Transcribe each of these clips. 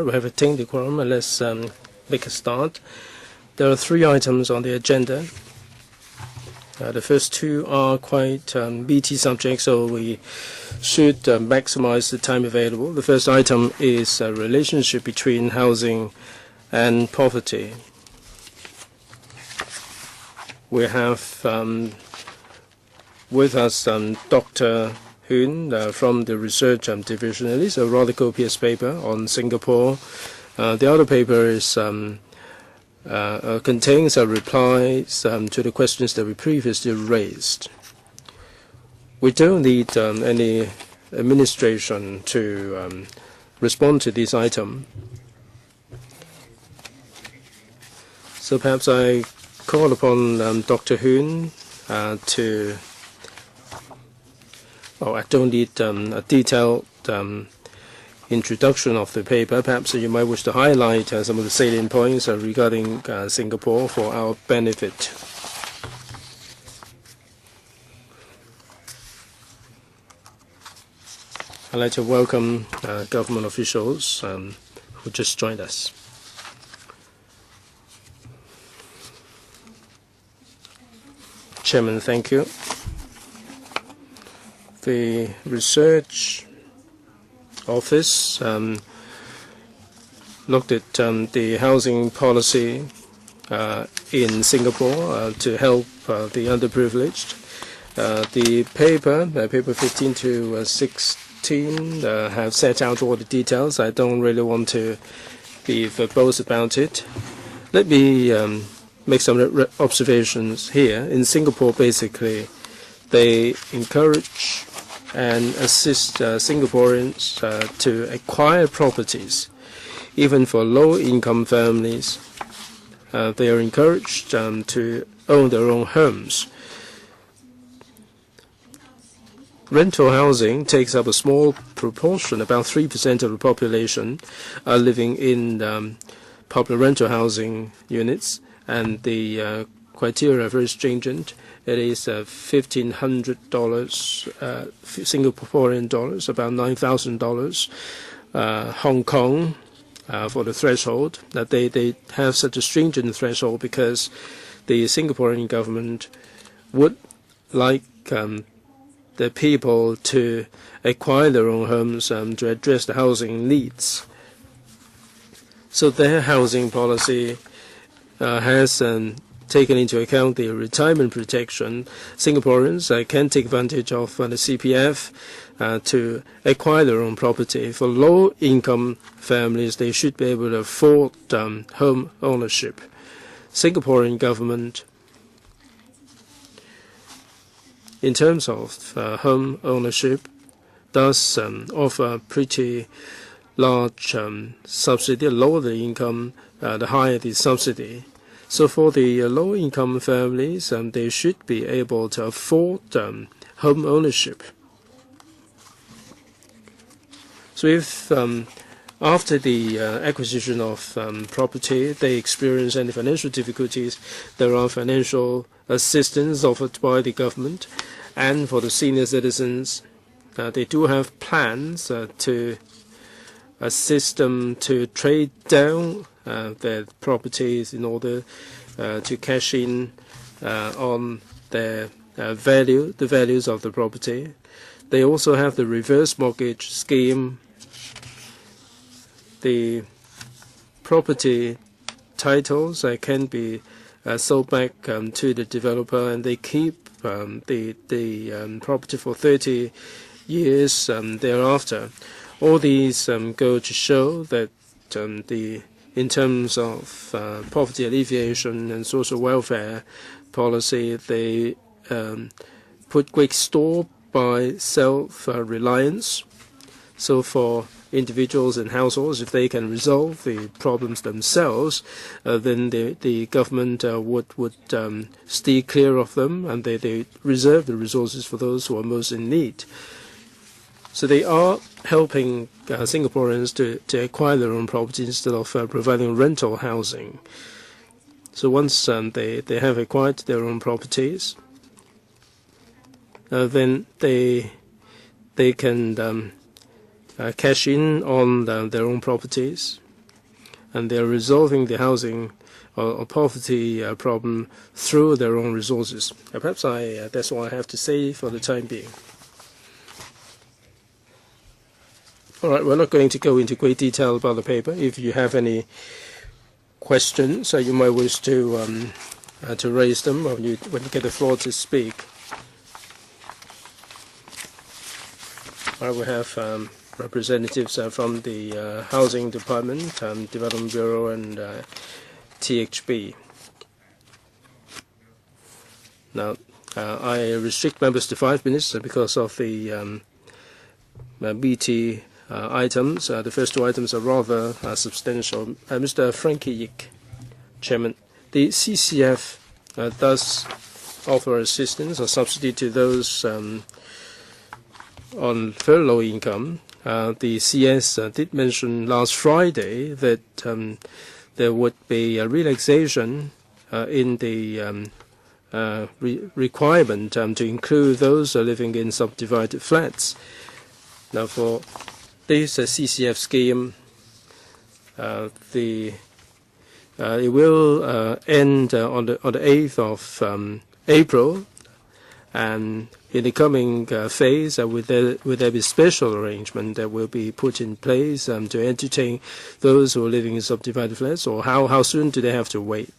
We have attained the quorum. Let's make a start. There are 3 items on the agenda. The first 2 are quite meaty subjects, so we should maximize the time available. The first item is a relationship between housing and poverty. We have with us Dr. Hoon from the research division. It is a rather copious paper on Singapore. The other paper is contains replies to the questions that we previously raised. We don't need any administration to respond to this item. So perhaps I call upon Dr. Hoon to... I don't need a detailed introduction of the paper. Perhaps you might wish to highlight some of the salient points regarding Singapore for our benefit. I'd like to welcome government officials who just joined us. Chairman, thank you. The research office looked at the housing policy in Singapore to help the underprivileged. The paper 15 to 16, have set out all the details. I don't really want to be verbose about it. Let me make some observations here. In Singapore, basically, they encourage and assist Singaporeans to acquire properties. Even for low-income families, they are encouraged to own their own homes. Rental housing takes up a small proportion, about 3% of the population are living in public rental housing units, and the criteria are very stringent. It is $1,500 Singaporean dollars, about $9,000 Hong Kong for the threshold. That they have such a stringent threshold because the Singaporean government would like the people to acquire their own homes to address the housing needs. So their housing policy has taken into account the retirement protection. Singaporeans can take advantage of the CPF to acquire their own property. For low-income families, they should be able to afford home ownership. Singaporean government, in terms of home ownership, does offer pretty large subsidy. The lower the income, the higher the subsidy. So for the low-income families, they should be able to afford home ownership. So if after the acquisition of property, they experience any financial difficulties, there are financial assistance offered by the government. And for the senior citizens, they do have plans to assist them to trade down their properties in order to cash in on their the values of the property. They also have the reverse mortgage scheme. The property titles can be sold back to the developer, and they keep the property for 30 years thereafter. All these go to show that in terms of poverty alleviation and social welfare policy, they put great store by self-reliance. So for individuals and households, if they can resolve the problems themselves, then the government would steer clear of them, and they reserve the resources for those who are most in need. So they are helping Singaporeans to acquire their own property instead of providing rental housing. So once they have acquired their own properties, then they can cash in on their own properties and they're resolving the housing or poverty problem through their own resources. Perhaps that's all I have to say for the time being. All right, we're not going to go into great detail about the paper. If you have any questions, you might wish to raise them when you get the floor to speak. All right, we have representatives from the Housing Department, Development Bureau, and THB. Now, I restrict members to 5 minutes because of the BT items. The first 2 items are rather substantial. Mr. Frankie Yik, Chairman, the CCF does offer assistance or subsidy to those on very low income. The CS did mention last Friday that there would be a relaxation in the requirement to include those living in subdivided flats. Now, for this CCF scheme, it will end on the 8th of April, and in the coming phase, will there be special arrangement that will be put in place to entertain those who are living in subdivided flats, or how soon do they have to wait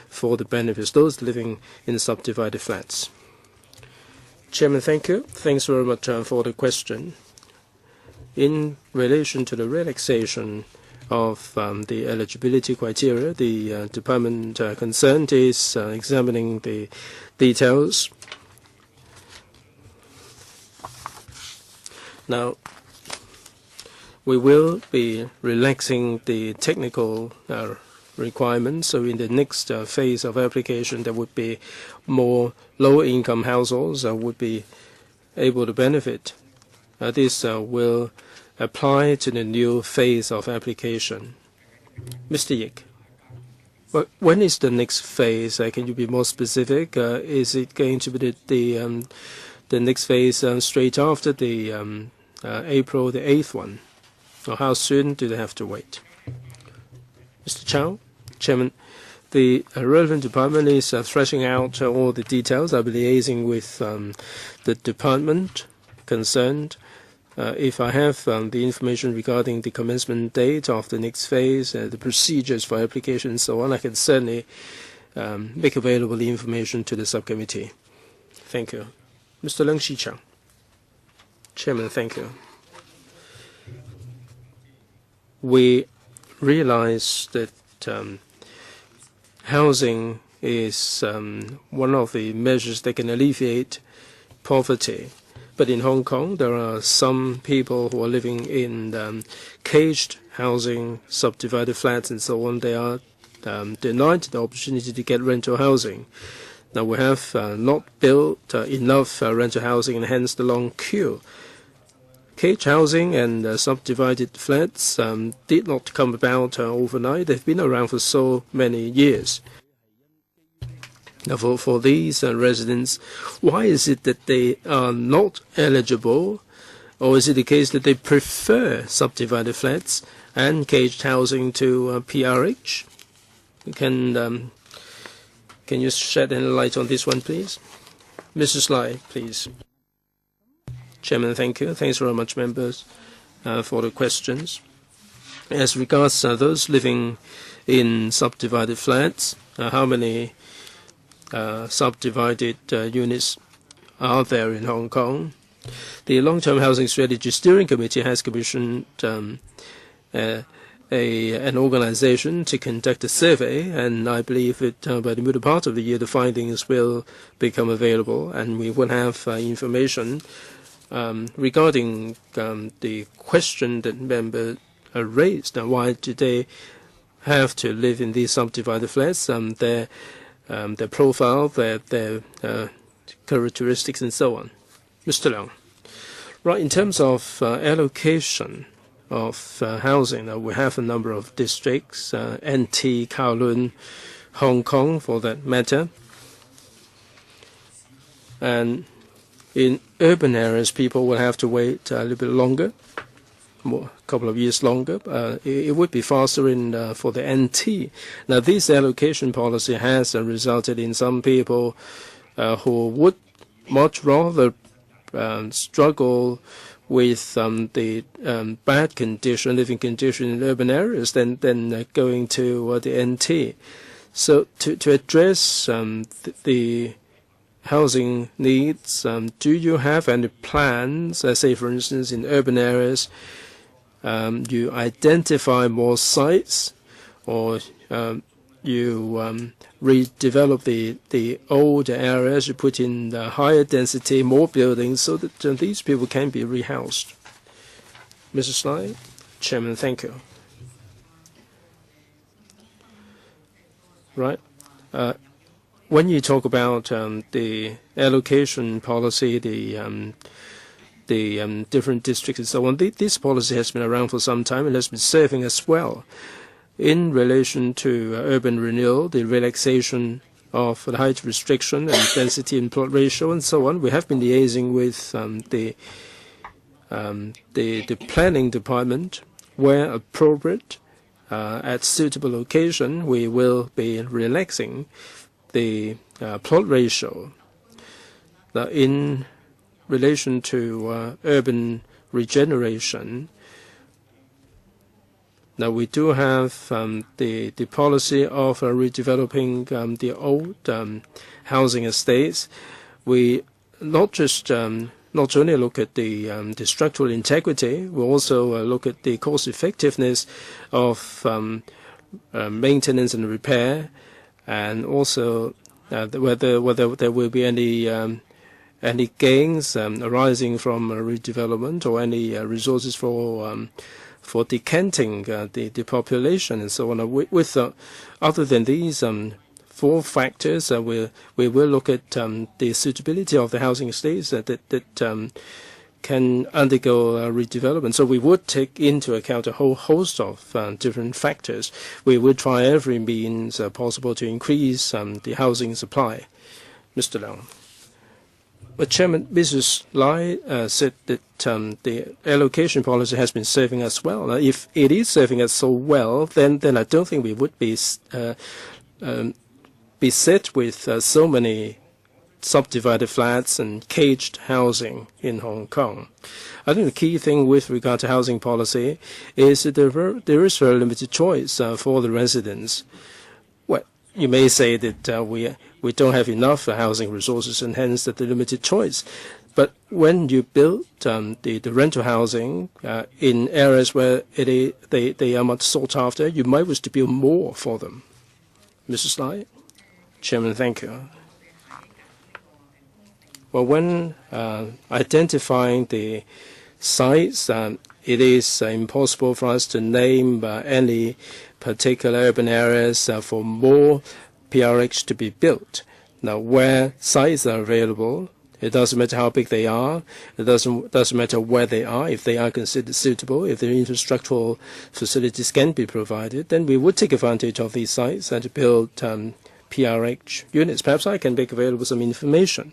for the benefits, those living in subdivided flats? Chairman, thank you. Thanks very much for the question. In relation to the relaxation of the eligibility criteria, the department concerned is examining the details. Now, we will be relaxing the technical requirements, so in the next phase of application, there would be more low-income households would be able to benefit. This will apply to the new phase of application. Mr. Yik, when is the next phase? Can you be more specific? Is it going to be the next phase straight after the April the 8th one? Or how soon do they have to wait? Mr. Chow, Chairman, the relevant department is threshing out all the details. I'll be liaising with the department concerned. If I have the information regarding the commencement date of the next phase, the procedures for application and so on, I can certainly make available the information to the subcommittee. Thank you. Mr. Leung Chi-Chang. Chairman, thank you. We realize that housing is one of the measures that can alleviate poverty. But in Hong Kong, there are some people who are living in caged housing, subdivided flats, and so on. They are denied the opportunity to get rental housing. Now, we have not built enough rental housing, and hence the long queue. Caged housing and subdivided flats did not come about overnight. They've been around for so many years. Now, for these residents, why is it that they are not eligible, or is it the case that they prefer subdivided flats and caged housing to PRH? Can you shed any light on this one, please? Mrs. Lai, please. Chairman, thank you. Thanks very much, members, for the questions. As regards those living in subdivided flats, how many subdivided units are there in Hong Kong? The Long-Term Housing Strategy Steering Committee has commissioned an organization to conduct a survey, and I believe that by the middle part of the year, the findings will become available, and we will have information regarding the question that members raised. Now, why do they have to live in these subdivided flats? Their profile, their characteristics, and so on. Mr. Leung. Right, in terms of allocation of housing, we have a number of districts, NT, Kowloon, Hong Kong, for that matter. And in urban areas, people will have to wait a little bit longer. couple of years longer. It would be faster for the NT. Now, this allocation policy has resulted in some people who would much rather struggle with the bad living condition in urban areas than going to the NT. So to address the housing needs, do you have any plans, say for instance in urban areas, you identify more sites, or you redevelop the older areas, you put in higher density, more buildings, so that these people can be rehoused? Mrs. Lai? Chairman, thank you. Right. When you talk about the allocation policy, the different districts and so on, this policy has been around for some time and has been serving us well. In relation to urban renewal, the relaxation of the height restriction and density and plot ratio and so on, we have been liaising with the planning department. Where appropriate, at suitable location, we will be relaxing the plot ratio. Now, in relation to urban regeneration, now we do have the policy of redeveloping the old housing estates. We not only look at the structural integrity, we also look at the cost effectiveness of maintenance and repair, and also whether there will be any gains arising from redevelopment, or any resources for decanting the population and so on. Other than these 4 factors, we will look at the suitability of the housing estates that can undergo redevelopment. So we would take into account a whole host of different factors. We would try every means possible to increase the housing supply. Mr. Leung. But Chairman, Mrs. Lai said that the allocation policy has been serving us well. If it is serving us so well, then I don't think we would be beset with so many subdivided flats and caged housing in Hong Kong. I think the key thing with regard to housing policy is that there is very limited choice for the residents. Well, you may say that we don't have enough housing resources, and hence that the limited choice. But when you build the rental housing in areas where they are much sought after, you might wish to build more for them. Mrs. Lai? Chairman, thank you. Well, when identifying the sites, it is impossible for us to name any particular urban areas for more PRH to be built. Now, where sites are available, it doesn't matter how big they are, it doesn't matter where they are, if they are considered suitable, if their infrastructural facilities can be provided, then we would take advantage of these sites and to build PRH units. Perhaps I can make available some information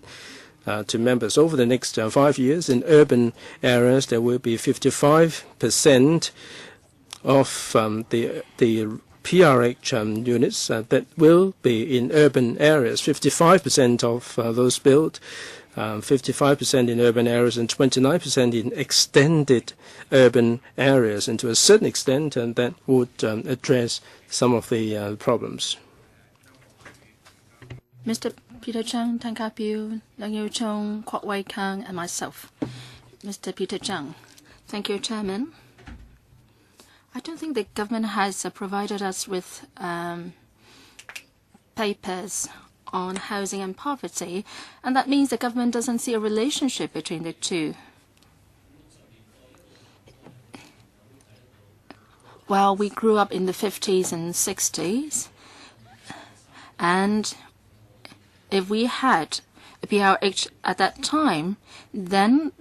to members. Over the next 5 years, in urban areas, there will be 55% of the PRH units that will be in urban areas. 55% of those built, 55% in urban areas, and 29% in extended urban areas. And to a certain extent, that would address some of the problems. Mr. Peter Chung, Tan Ka Piu, Leung Yew Chung, Kwok Wai Kang, and myself. Mr. Peter Chung. Thank you, Chairman. I don't think the government has provided us with papers on housing and poverty, and that means the government doesn't see a relationship between the two. Well, we grew up in the 50s and 60s, and if we had a PRH at that time, then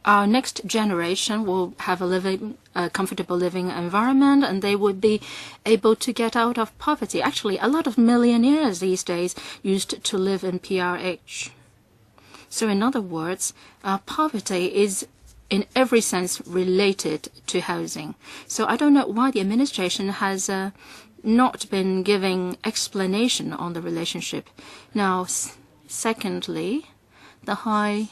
our next generation will have a comfortable living environment, and they would be able to get out of poverty. Actually, a lot of millionaires these days used to live in PRH. So in other words, poverty is in every sense related to housing. So I don't know why the administration has not been giving explanation on the relationship. Now, secondly, the high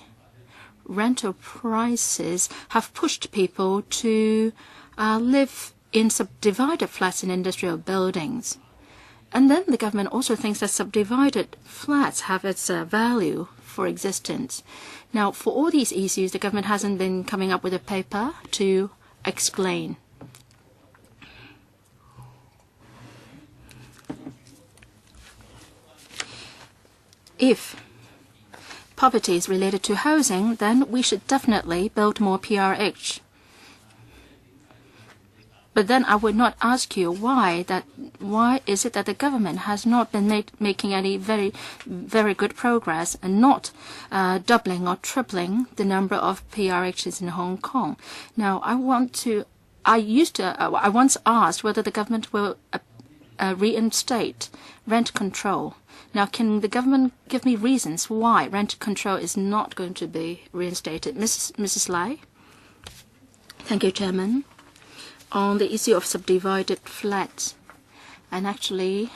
rental prices have pushed people to live in subdivided flats in industrial buildings. And then the government also thinks that subdivided flats have its value for existence. Now, for all these issues, the government hasn't been coming up with a paper to explain. If poverty is related to housing, then we should definitely build more PRH. But then I would not ask you why is it that the government has not been making any very good progress and not doubling or tripling the number of PRHs in Hong Kong. Now, I once asked whether the government will reinstate rent control. Now, can the government give me reasons why rent control is not going to be reinstated? Mrs. Lai? Thank you, Chairman. On the issue of subdivided flats, and actually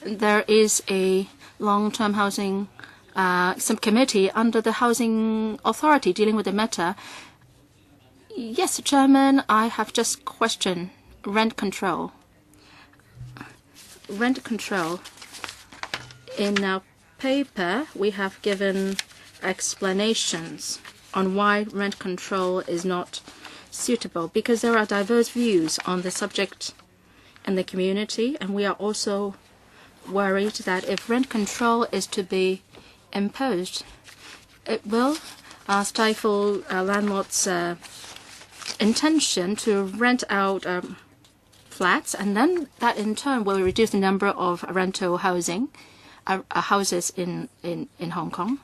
there is a long-term housing subcommittee under the Housing Authority dealing with the matter. Yes, Chairman, I have just questioned rent control. Rent control. In our paper, we have given explanations on why rent control is not suitable, because there are diverse views on the subject in the community, and we are also worried that if rent control is to be imposed, it will stifle landlords' intention to rent out flats, and then that in turn will reduce the number of rental housing houses in Hong Kong.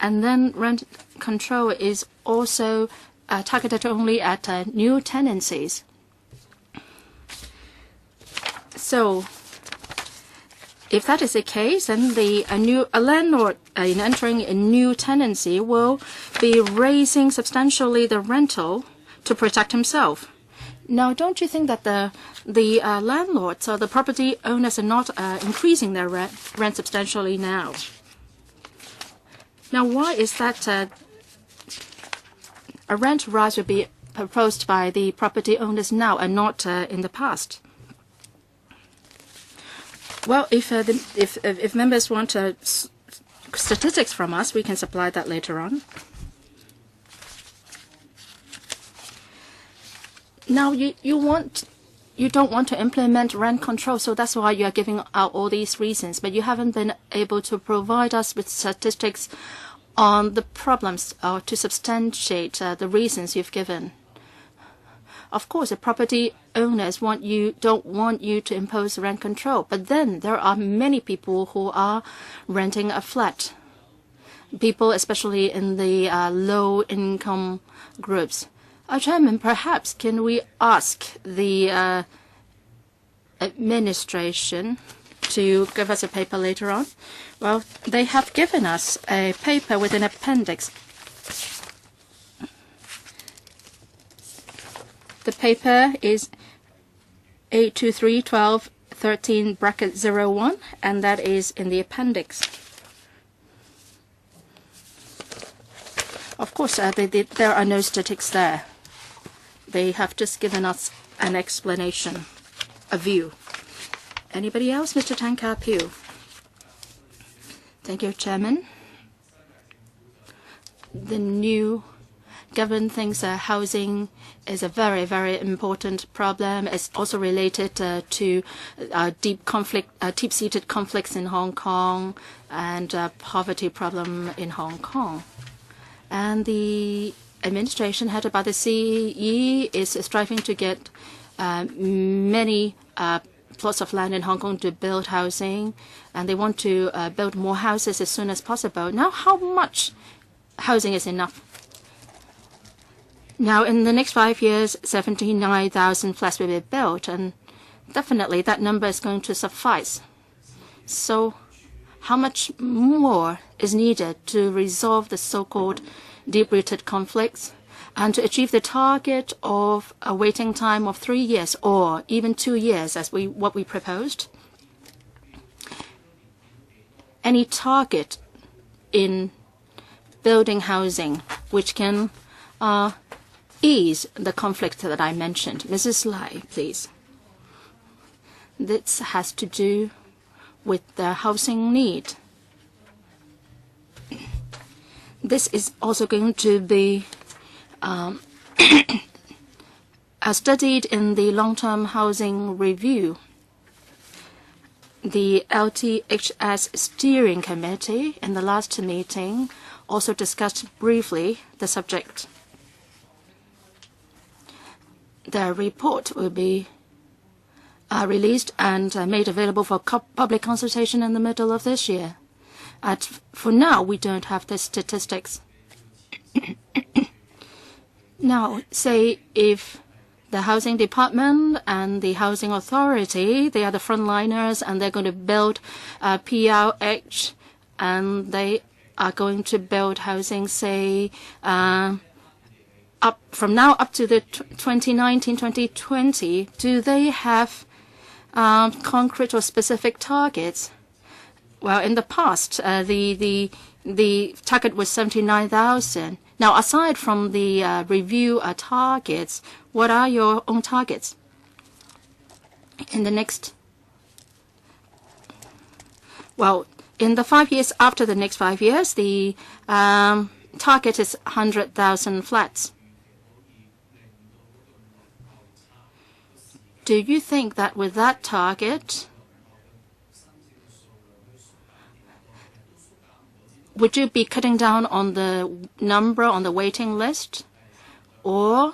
And then rent control is also targeted only at new tenancies. So if that is the case, then a landlord in entering a new tenancy will be raising substantially the rental to protect himself. Now, don't you think that the landlords or the property owners are not increasing their rent substantially now? Now, why is that a rent rise will be proposed by the property owners now and not in the past? Well, if members want statistics from us, we can supply that later on. Now, you don't want to implement rent control, so that's why you are giving out all these reasons, but you haven't been able to provide us with statistics on the problems or to substantiate the reasons you've given. Of course, the property owners don't want you to impose rent control, but then there are many people who are renting a flat. People, especially in the low-income groups. Chairman, perhaps can we ask the administration to give us a paper later on? Well, they have given us a paper with an appendix. The paper is 823-12-13-01, and that is in the appendix. Of course, there are no statistics there. They have just given us an explanation, a view. Anybody else? Mr. Tan Ka Piu. Thank you, Chairman. The new government thinks housing is a very, very important problem. It's also related to deep-seated conflicts in Hong Kong and poverty problem in Hong Kong. And the administration headed by the CE is striving to get many plots of land in Hong Kong to build housing, and they want to build more houses as soon as possible. Now, how much housing is enough? Now, in the next 5 years, 79,000 flats will be built, and definitely that number is going to suffice. So how much more is needed to resolve the so-called deep-rooted conflicts and to achieve the target of a waiting time of 3 years or even 2 years as what we proposed? Any target in building housing which can ease the conflict that I mentioned. Mrs. Lai, please. This has to do with the housing need. This is also going to be studied in the long-term housing review. The LTHS Steering Committee in the last meeting also discussed briefly the subject. The report will be released and made available for public consultation in the middle of this year. For now, we don't have the statistics. Now, say if the housing department and the housing authority, they are the frontliners and they're going to build PRH and they are going to build housing, say, from now up to the 2019-2020, do they have concrete or specific targets? Well, in the past, the target was 79,000. Now, aside from the review targets, what are your own targets? In the next, well, in the 5 years after the next 5 years, the target is 100,000 flats. Do you think that with that target, would you be cutting down on the number on the waiting list? Or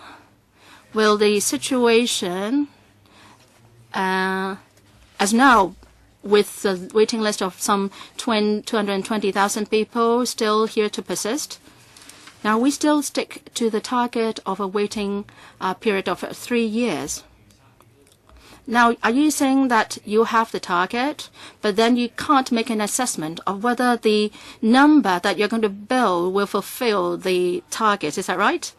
will the situation, as now, with the waiting list of some 220,000 people still here to persist? Now, we still stick to the target of a waiting period of 3 years. Now, are you saying that you have the target, but then you can't make an assessment of whether the number that you're going to build will fulfill the target? Is that right?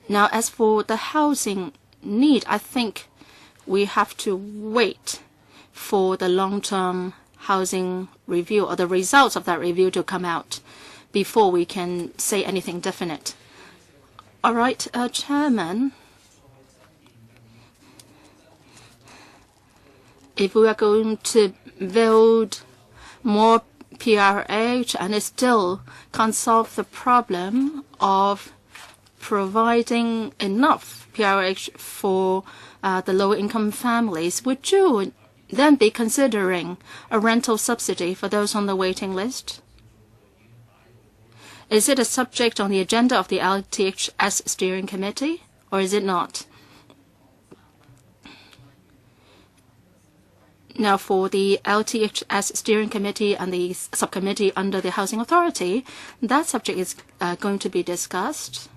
Now, as for the housing need, I think we have to wait for the long-term housing review or the results of that review to come out before we can say anything definite. All right, Chairman. If we are going to build more PRH and it still can't solve the problem of providing enough PRH for the lower-income families, would you then be considering a rental subsidy for those on the waiting list? Is it a subject on the agenda of the LTHS Steering Committee, or is it not? Now, for the LTHS Steering Committee and the Subcommittee under the Housing Authority, that subject is going to be discussed.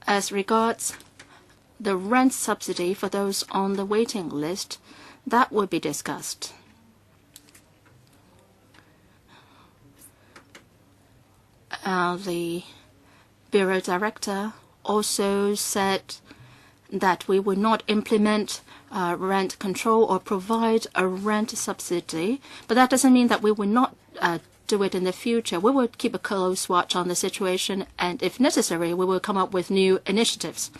As regards the rent subsidy for those on the waiting list, that will be discussed. The Bureau Director also said that we will not implement rent control or provide a rent subsidy, but that doesn't mean that we will not do it in the future. We will keep a close watch on the situation, and if necessary, we will come up with new initiatives.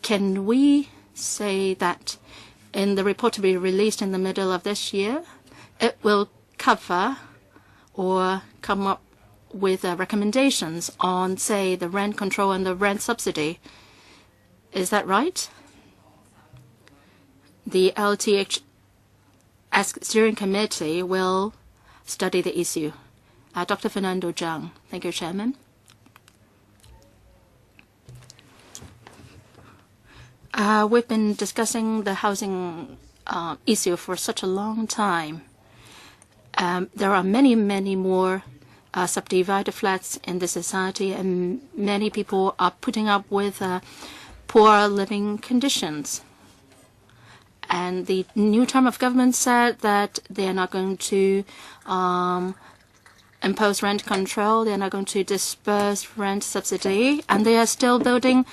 Can we say that in the report to be released in the middle of this year, it will cover or come up with recommendations on, say, the rent control and the rent subsidy? Is that right? The LTHS Steering Committee will study the issue. Dr. Fernando Zhang. Thank you, Chairman. We've been discussing the housing issue for such a long time. There are many, many more subdivided flats in the society, and many people are putting up with poor living conditions. And the new term of government said that they are not going to impose rent control. They are not going to disperse rent subsidy. And they are still building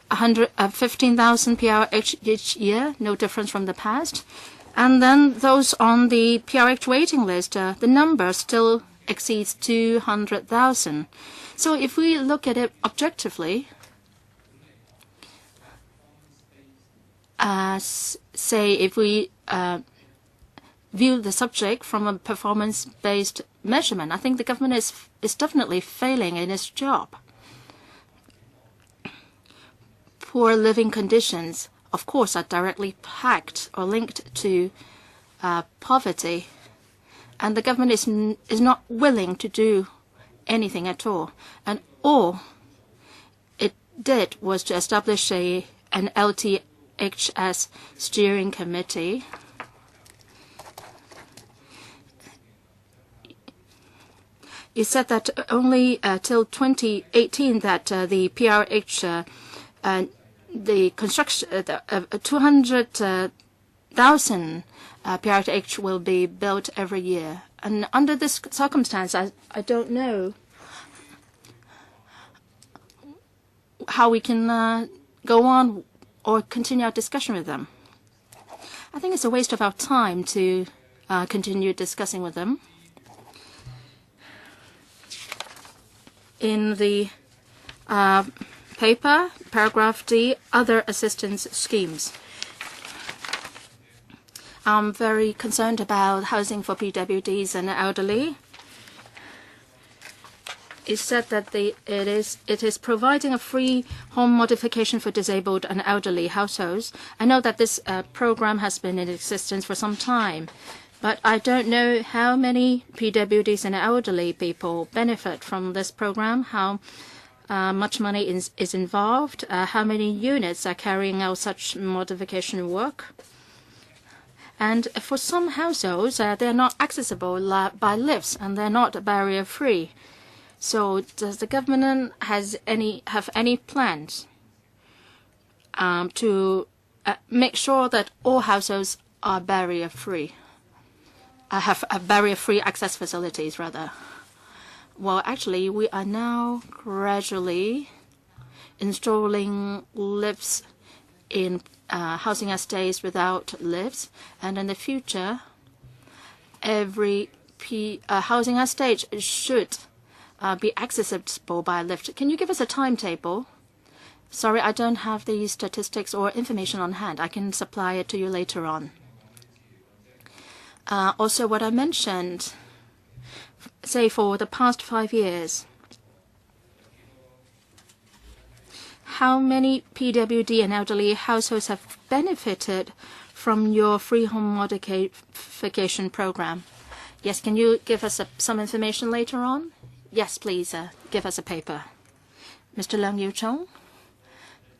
15,000 PRH each year, no difference from the past. And then those on the PRH waiting list, the number still exceeds 200,000. So if we look at it objectively, say if we view the subject from a performance-based measurement, I think the government is definitely failing in its job. Poor living conditions, of course, are directly packed or linked to poverty, and the government is not willing to do anything at all. And all it did was to establish an LTHS steering committee. It said that only till 2018 that the PRH, the construction, 200,000 PRH will be built every year. And under this circumstance, I don't know how we can go on or continue our discussion with them. I think it's a waste of our time to continue discussing with them. In the paper, paragraph D, other assistance schemes. I'm very concerned about housing for PWDs and elderly. It said that it is providing a free home modification for disabled and elderly households. I know that this program has been in existence for some time, but I don't know how many PWDs and elderly people benefit from this program, how much money is involved, how many units are carrying out such modification work. And for some households, they're not accessible by lifts, and they're not barrier-free. So does the government have any plans to make sure that all households are barrier-free, have barrier-free access facilities, rather? Well, actually, we are now gradually installing lifts in housing estates without lifts, and in the future, every housing estate should be accessible by lift. Can you give us a timetable? Sorry, I don't have the statistics or information on hand. I can supply it to you later on. Also, what I mentioned, say for the past 5 years, how many PWD and elderly households have benefited from your free home modification program? Yes, can you give us some information later on? Yes, please, give us a paper. Mr. Leung Yiu-chung,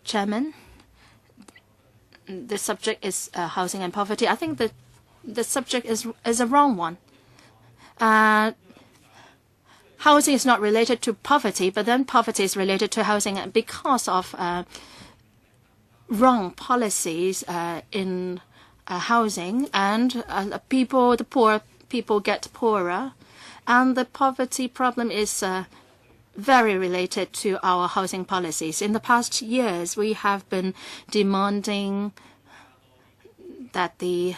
Chairman, the subject is housing and poverty. I think that the subject is a wrong one. Housing is not related to poverty, but then poverty is related to housing because of wrong policies in housing, and the poor people get poorer, and the poverty problem is very related to our housing policies. In the past years, we have been demanding that the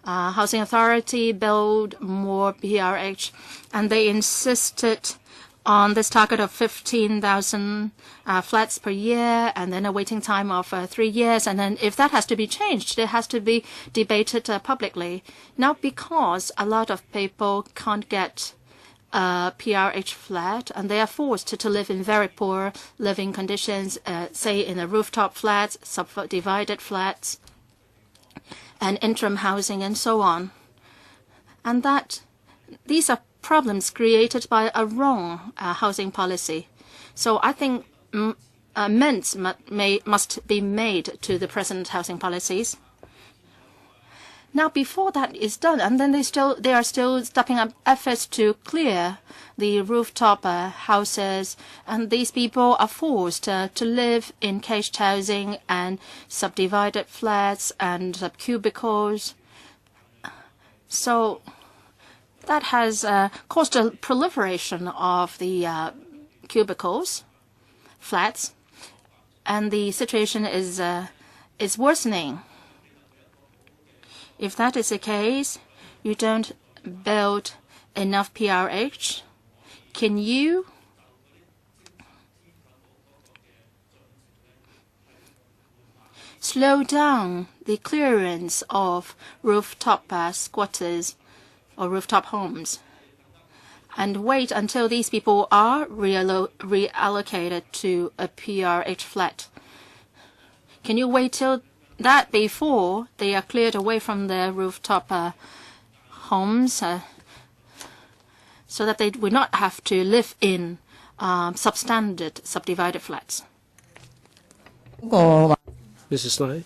Housing Authority build more PRH, and they insisted on this target of 15,000 flats per year, and then a waiting time of 3 years. And then if that has to be changed, it has to be debated publicly. Now, because a lot of people can't get a PRH flat, and they are forced to live in very poor living conditions, say in a rooftop flats, subdivided flats, and interim housing, and so on. And these are problems created by a wrong housing policy. So I think amends must be made to the present housing policies. Now, before that is done, and then they are still stepping up efforts to clear the rooftop houses, and these people are forced to live in caged housing and subdivided flats and cubicles. So that has caused a proliferation of the cubicles, flats, and the situation is worsening. If that is the case, you don't build enough PRH. Can you slow down the clearance of rooftop squatters or rooftop homes and wait until these people are reallocated to a PRH flat? Can you wait till that before they are cleared away from their rooftop homes so that they will not have to live in substandard subdivided flats? Mrs. Lai.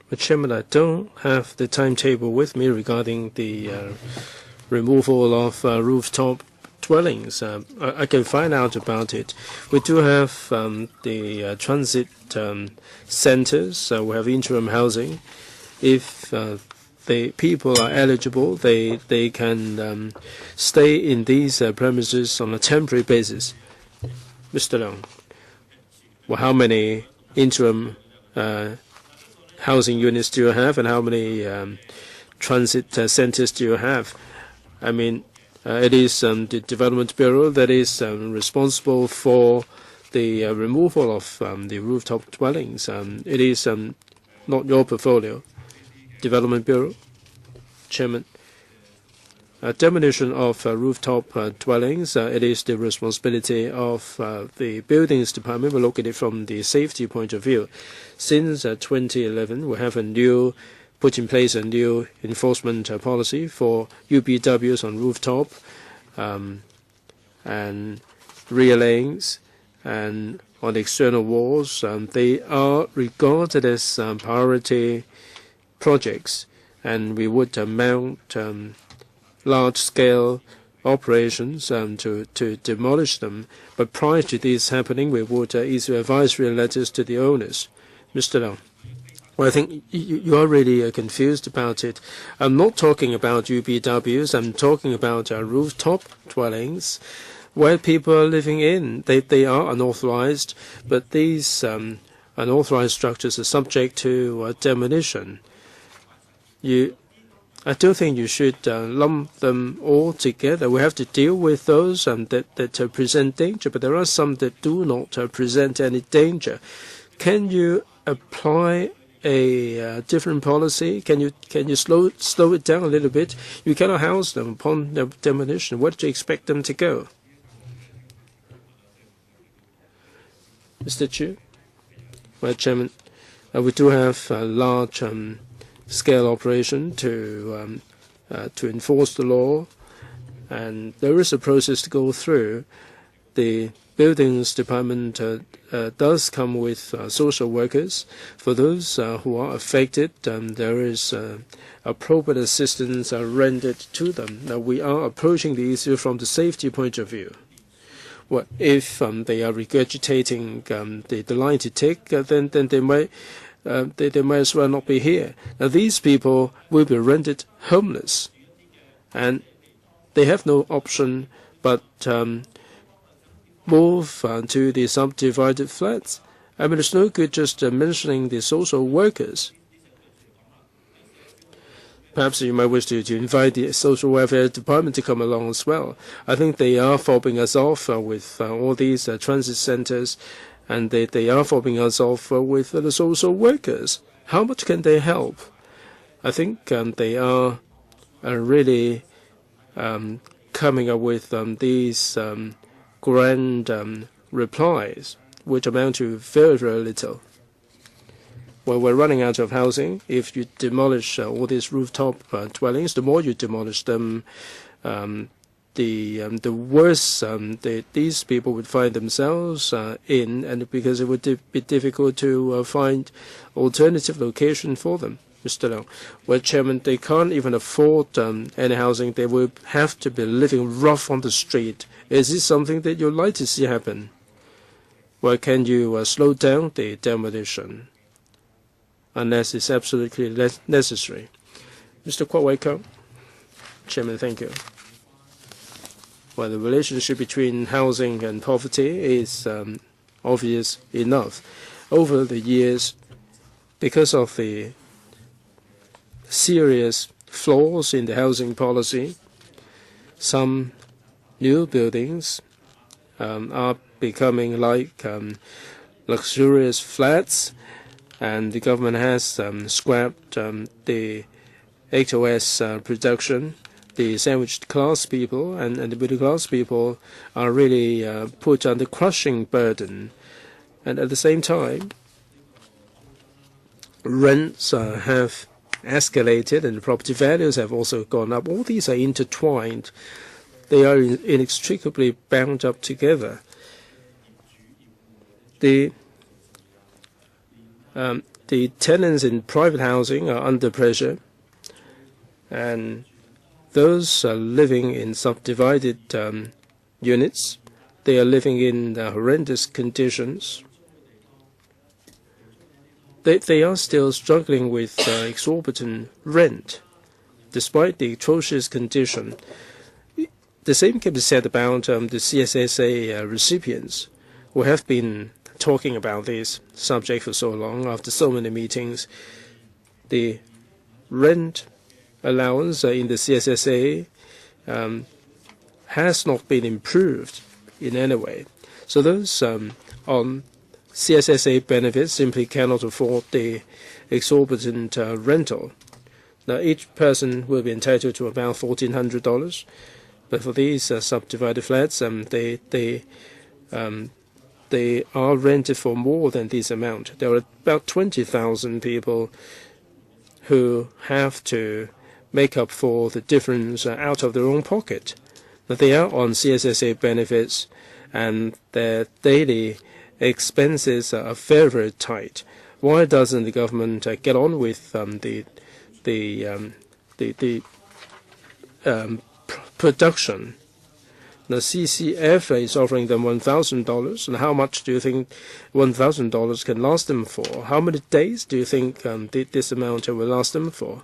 But Chairman, I don't have the timetable with me regarding the removal of rooftop dwellings. I can find out about it. We do have the transit centers. We have interim housing. If the people are eligible, they can stay in these premises on a temporary basis. Mr. Leung, well, how many interim housing units do you have, and how many transit centers do you have? I mean, it is the Development Bureau that is responsible for the removal of the rooftop dwellings. It is not your portfolio. Development Bureau. Chairman. Demolition of rooftop dwellings, it is the responsibility of the Buildings Department. We look at it from the safety point of view. Since 2011, we have put in place a new enforcement policy for UBWs on rooftop and rear lanes and on external walls. They are regarded as priority projects, and we would mount large-scale operations to demolish them. But prior to this happening, we would issue advisory letters to the owners. Mr. Leung, well, I think you are really confused about it. I'm not talking about UBWs. I'm talking about rooftop dwellings where people are living in. They are unauthorized, but these unauthorized structures are subject to demolition. I don't think you should lump them all together. We have to deal with those that present danger, but there are some that do not present any danger. Can you apply a different policy? Can you slow it down a little bit? You cannot house them upon their demolition. Where do you expect them to go? Mr. Chu? Well, Chairman, we do have a large scale operation to enforce the law, and there is a process to go through. The Buildings Department does come with social workers. For those who are affected, there is appropriate assistance rendered to them. Now, we are approaching the issue from the safety point of view. Well, if they are regurgitating the line to take, then they might as well not be here. Now, these people will be rendered homeless, and they have no option but move to the subdivided flats. I mean, it's no good just mentioning the social workers. Perhaps you might wish to invite the Social Welfare Department to come along as well. I think they are fobbing us off with all these transit centers, and they are fobbing us off with the social workers. How much can they help? I think they are really coming up with these grand replies, which amount to very, very little. Well, we're running out of housing. If you demolish all these rooftop dwellings, the more you demolish them, the worse these people would find themselves in, and because it would be difficult to find alternative location for them. Mr. Leung. Well, Chairman, they can't even afford any housing. They will have to be living rough on the street. Is this something that you'd like to see happen? Well, can you slow down the demolition unless it's absolutely necessary? Mr. Kwok Wai-keung. Chairman, thank you. Well, the relationship between housing and poverty is obvious enough. Over the years, because of the serious flaws in the housing policy, some new buildings are becoming like luxurious flats, and the government has scrapped the HOS production. The sandwiched class people and the middle class people are really put under crushing burden. And at the same time, rents have escalated and the property values have also gone up. All these are intertwined. They are inextricably bound up together. The tenants in private housing are under pressure, and those living in subdivided units, they are living in horrendous conditions. They are still struggling with exorbitant rent, despite the atrocious condition. The same can be said about the CSSA recipients, who have been talking about this subject for so long after so many meetings. The rent allowance in the CSSA has not been improved in any way. So those on CSSA benefits simply cannot afford the exorbitant rental. Now, each person will be entitled to about $1,400, but for these subdivided flats, they are rented for more than this amount. There are about 20,000 people who have to make up for the difference out of their own pocket. But they are on CSSA benefits, and their daily expenses are very, very tight. Why doesn't the government get on with the production? The CCF is offering them $1,000, and how much do you think $1,000 can last them for? How many days do you think this amount will last them for?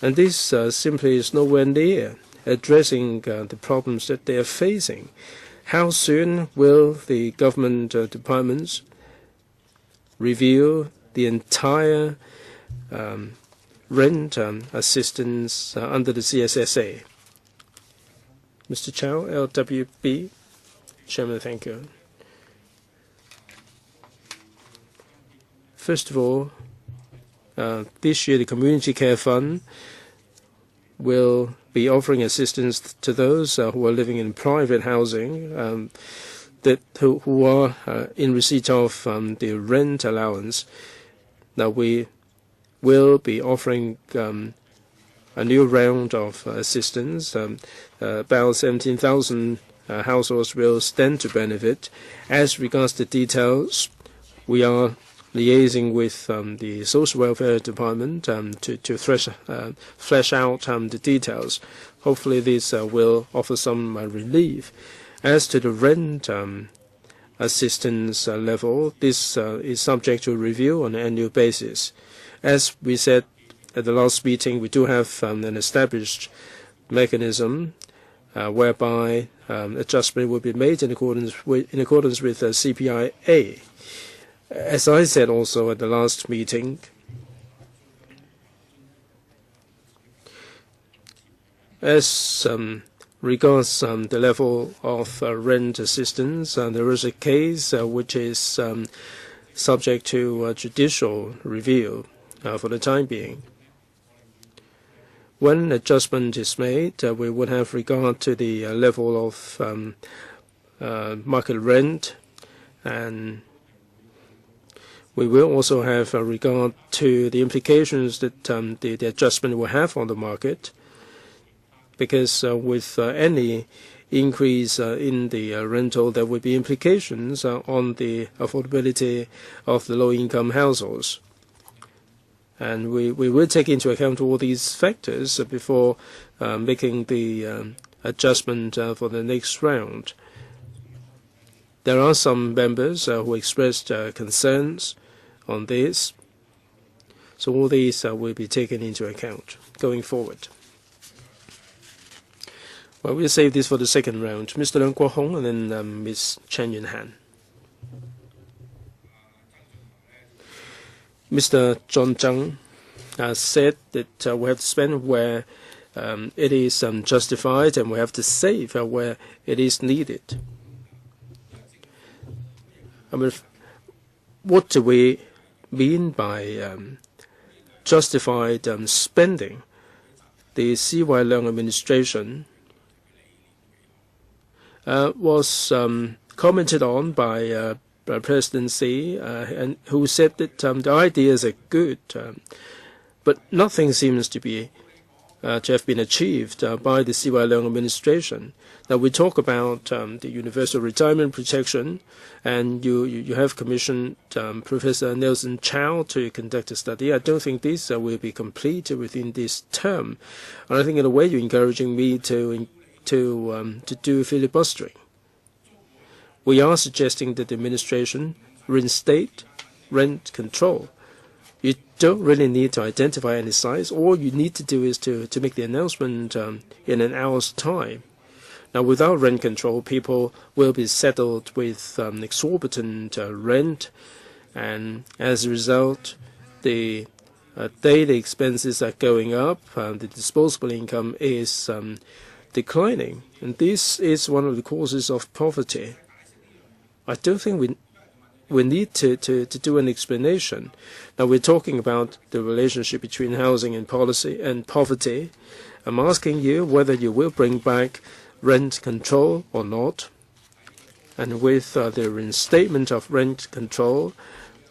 And this simply is nowhere near addressing the problems that they are facing. How soon will the government departments review the entire rent assistance under the CSSA? Mr. Chow, LWB. Chairman, thank you. First of all, this year the Community Care Fund will be offering assistance to those who are living in private housing, who are in receipt of the rent allowance. Now we will be offering a new round of assistance. About 17,000 households will stand to benefit. As regards the details, we are liaising with the Social Welfare Department to flesh out the details. Hopefully this will offer some relief. As to the rent assistance level, this is subject to review on an annual basis. As we said at the last meeting, we do have an established mechanism whereby adjustment will be made in accordance with CPIA. As I said also at the last meeting, as regards the level of rent assistance, there is a case which is subject to judicial review for the time being. When adjustment is made, we would have regard to the level of market rent, and we will also have regard to the implications that the adjustment will have on the market, because with any increase in the rental, there will be implications on the affordability of the low-income households. And we will take into account all these factors before making the adjustment for the next round. There are some members who expressed concerns on this. So all these will be taken into account going forward. Well, we'll save this for the second round. Mr. Leung Kwok-hong and then Ms. Chen Yun-han. Mr. John Zhang said that we have to spend where it is justified, and we have to save where it is needed. I mean, what do we mean by justified spending? The C.Y. Leung administration was commented on by President Xi, and who said that the ideas are good, but nothing seems to have been achieved by the C.Y. Leung administration. Now we talk about the universal retirement protection, and you have commissioned Professor Nelson Chow to conduct a study. I don't think this will be completed within this term, and I think in a way you're encouraging me to do filibustering. We are suggesting that the administration reinstate rent control. You don't really need to identify any sites. All you need to do is to make the announcement in an hour's time. Now, without rent control, people will be settled with exorbitant rent, and as a result, the daily expenses are going up, the disposable income is declining, and this is one of the causes of poverty. I don't think we need to do an explanation. Now we're talking about the relationship between housing and policy and poverty. I'm asking you whether you will bring back rent control or not. And with the reinstatement of rent control,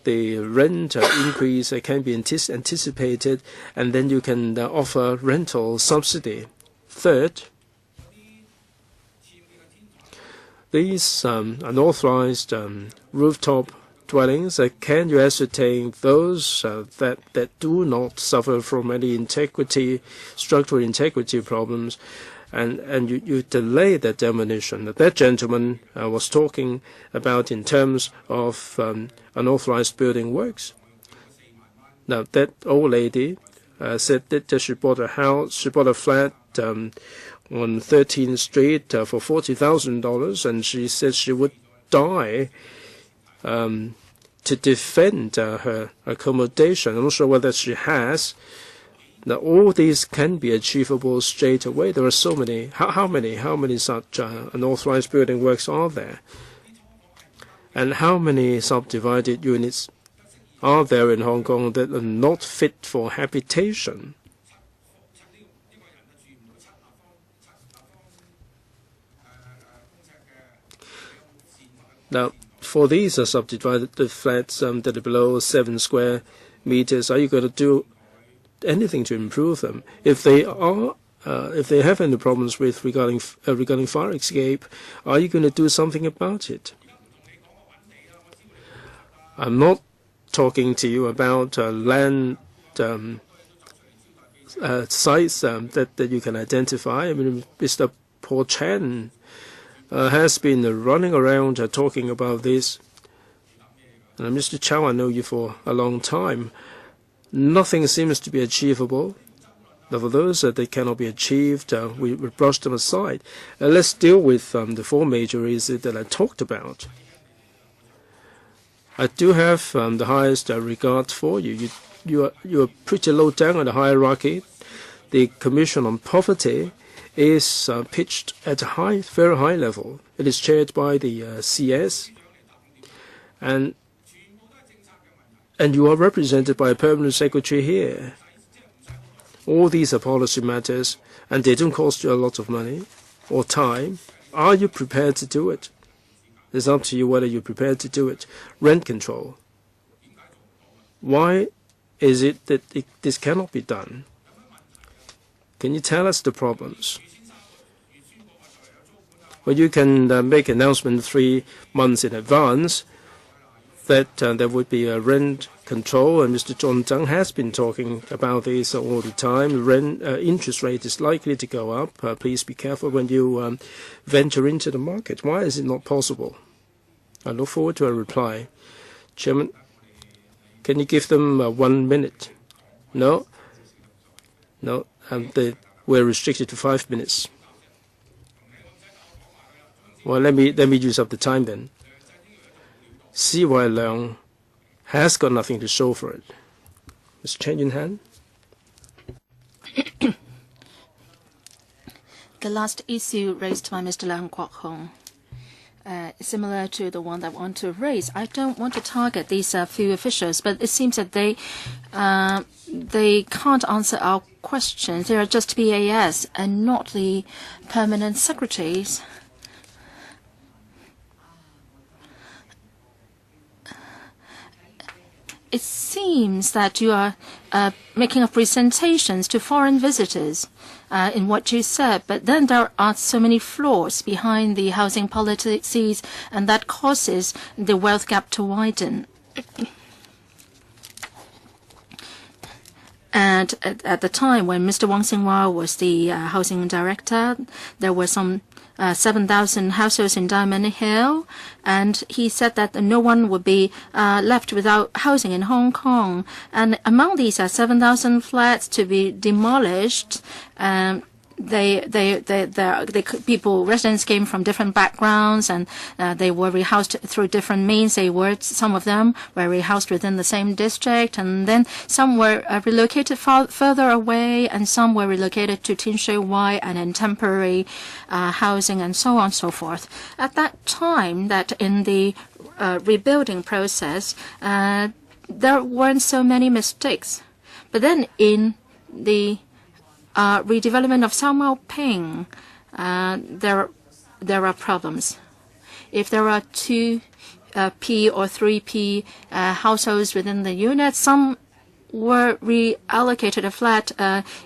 the rent increase can be anticipated, and then you can offer rental subsidy. Third, these unauthorized rooftop dwellings, can you ascertain those that do not suffer from any structural integrity problems, and you delay that demolition? That gentleman was talking about in terms of unauthorized building works. Now that old lady said that she bought a flat on 13th Street for $40,000, and she said she would die to defend her accommodation. I'm not sure whether she has. Now, all these can be achievable straight away. There are so many. How many such unauthorized building works are there? And how many subdivided units are there in Hong Kong that are not fit for habitation? Now, for these subdivided flats that are below 7 square meters, are you going to do anything to improve them? If they have any problems with regarding fire escape, are you going to do something about it? I'm not talking to you about land sites that you can identify. I mean, Mr. Paul Chan has been running around talking about this. And Mr. Chow, I know you for a long time. Nothing seems to be achievable. Now, for those that cannot be achieved, we brush them aside. Let's deal with the 4 major reasons that I talked about. I do have the highest regard for you. You are pretty low down on the hierarchy. The Commission on Poverty is pitched at a very high level. It is chaired by the CS, and you are represented by a permanent secretary here. All these are policy matters, and they don't cost you a lot of money or time. Are you prepared to do it? It's up to you whether you're prepared to do it. Rent control. Why is it that this cannot be done? Can you tell us the problems? Well, you can make an announcement 3 months in advance, that there would be a rent control, and Mr. John Zhang has been talking about this all the time. Rent interest rate is likely to go up. Please be careful when you venture into the market. Why is it not possible? I look forward to a reply. Chairman, can you give them 1 minute? No? No, we're restricted to 5 minutes. Well, let me use up the time then. C.Y. Leung has got nothing to show for it. Mr. Chen Yun-han? The last issue raised by Mr. Leung Kwok-hong, similar to the one that I want to raise. I don't want to target these few officials, but it seems that they can't answer our questions. They are just BAS and not the permanent secretaries. It seems that you are making presentations to foreign visitors in what you said, but then there are so many flaws behind the housing policies, and that causes the wealth gap to widen. And at the time when Mr. Wang Xinghua was the housing director, there were some 7,000 households in Diamond Hill, and he said that no one would be left without housing in Hong Kong. And among these 7,000 flats to be demolished, residents came from different backgrounds, and they were rehoused through different means. Some of them were rehoused within the same district, and then some were relocated further away, and some were relocated to Tin Shui Wai and in temporary housing, and so on and so forth. At that time, that in the rebuilding process, there weren't so many mistakes. But then in the redevelopment of Sao Mau Ping, there are problems. If there are 2P or 3P households within the unit, some were reallocated a flat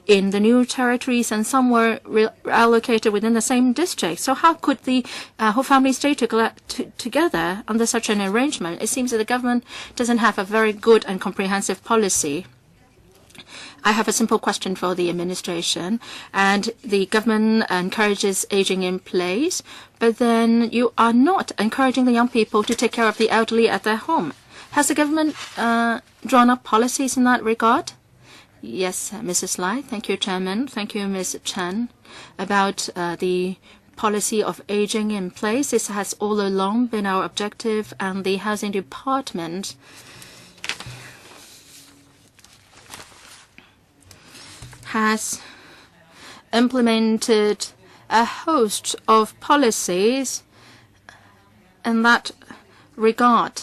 in the new territories, and some were reallocated within the same district. So how could the whole family stay together under such an arrangement? It seems that the government doesn't have a very good and comprehensive policy. I have a simple question for the administration. And the government encourages aging in place, but then you are not encouraging the young people to take care of the elderly at their home. Has the government drawn up policies in that regard? Yes, Mrs. Lai. Thank you, Chairman. Thank you, Ms. Chen. About the policy of aging in place, this has all along been our objective, and the Housing Department has implemented a host of policies in that regard.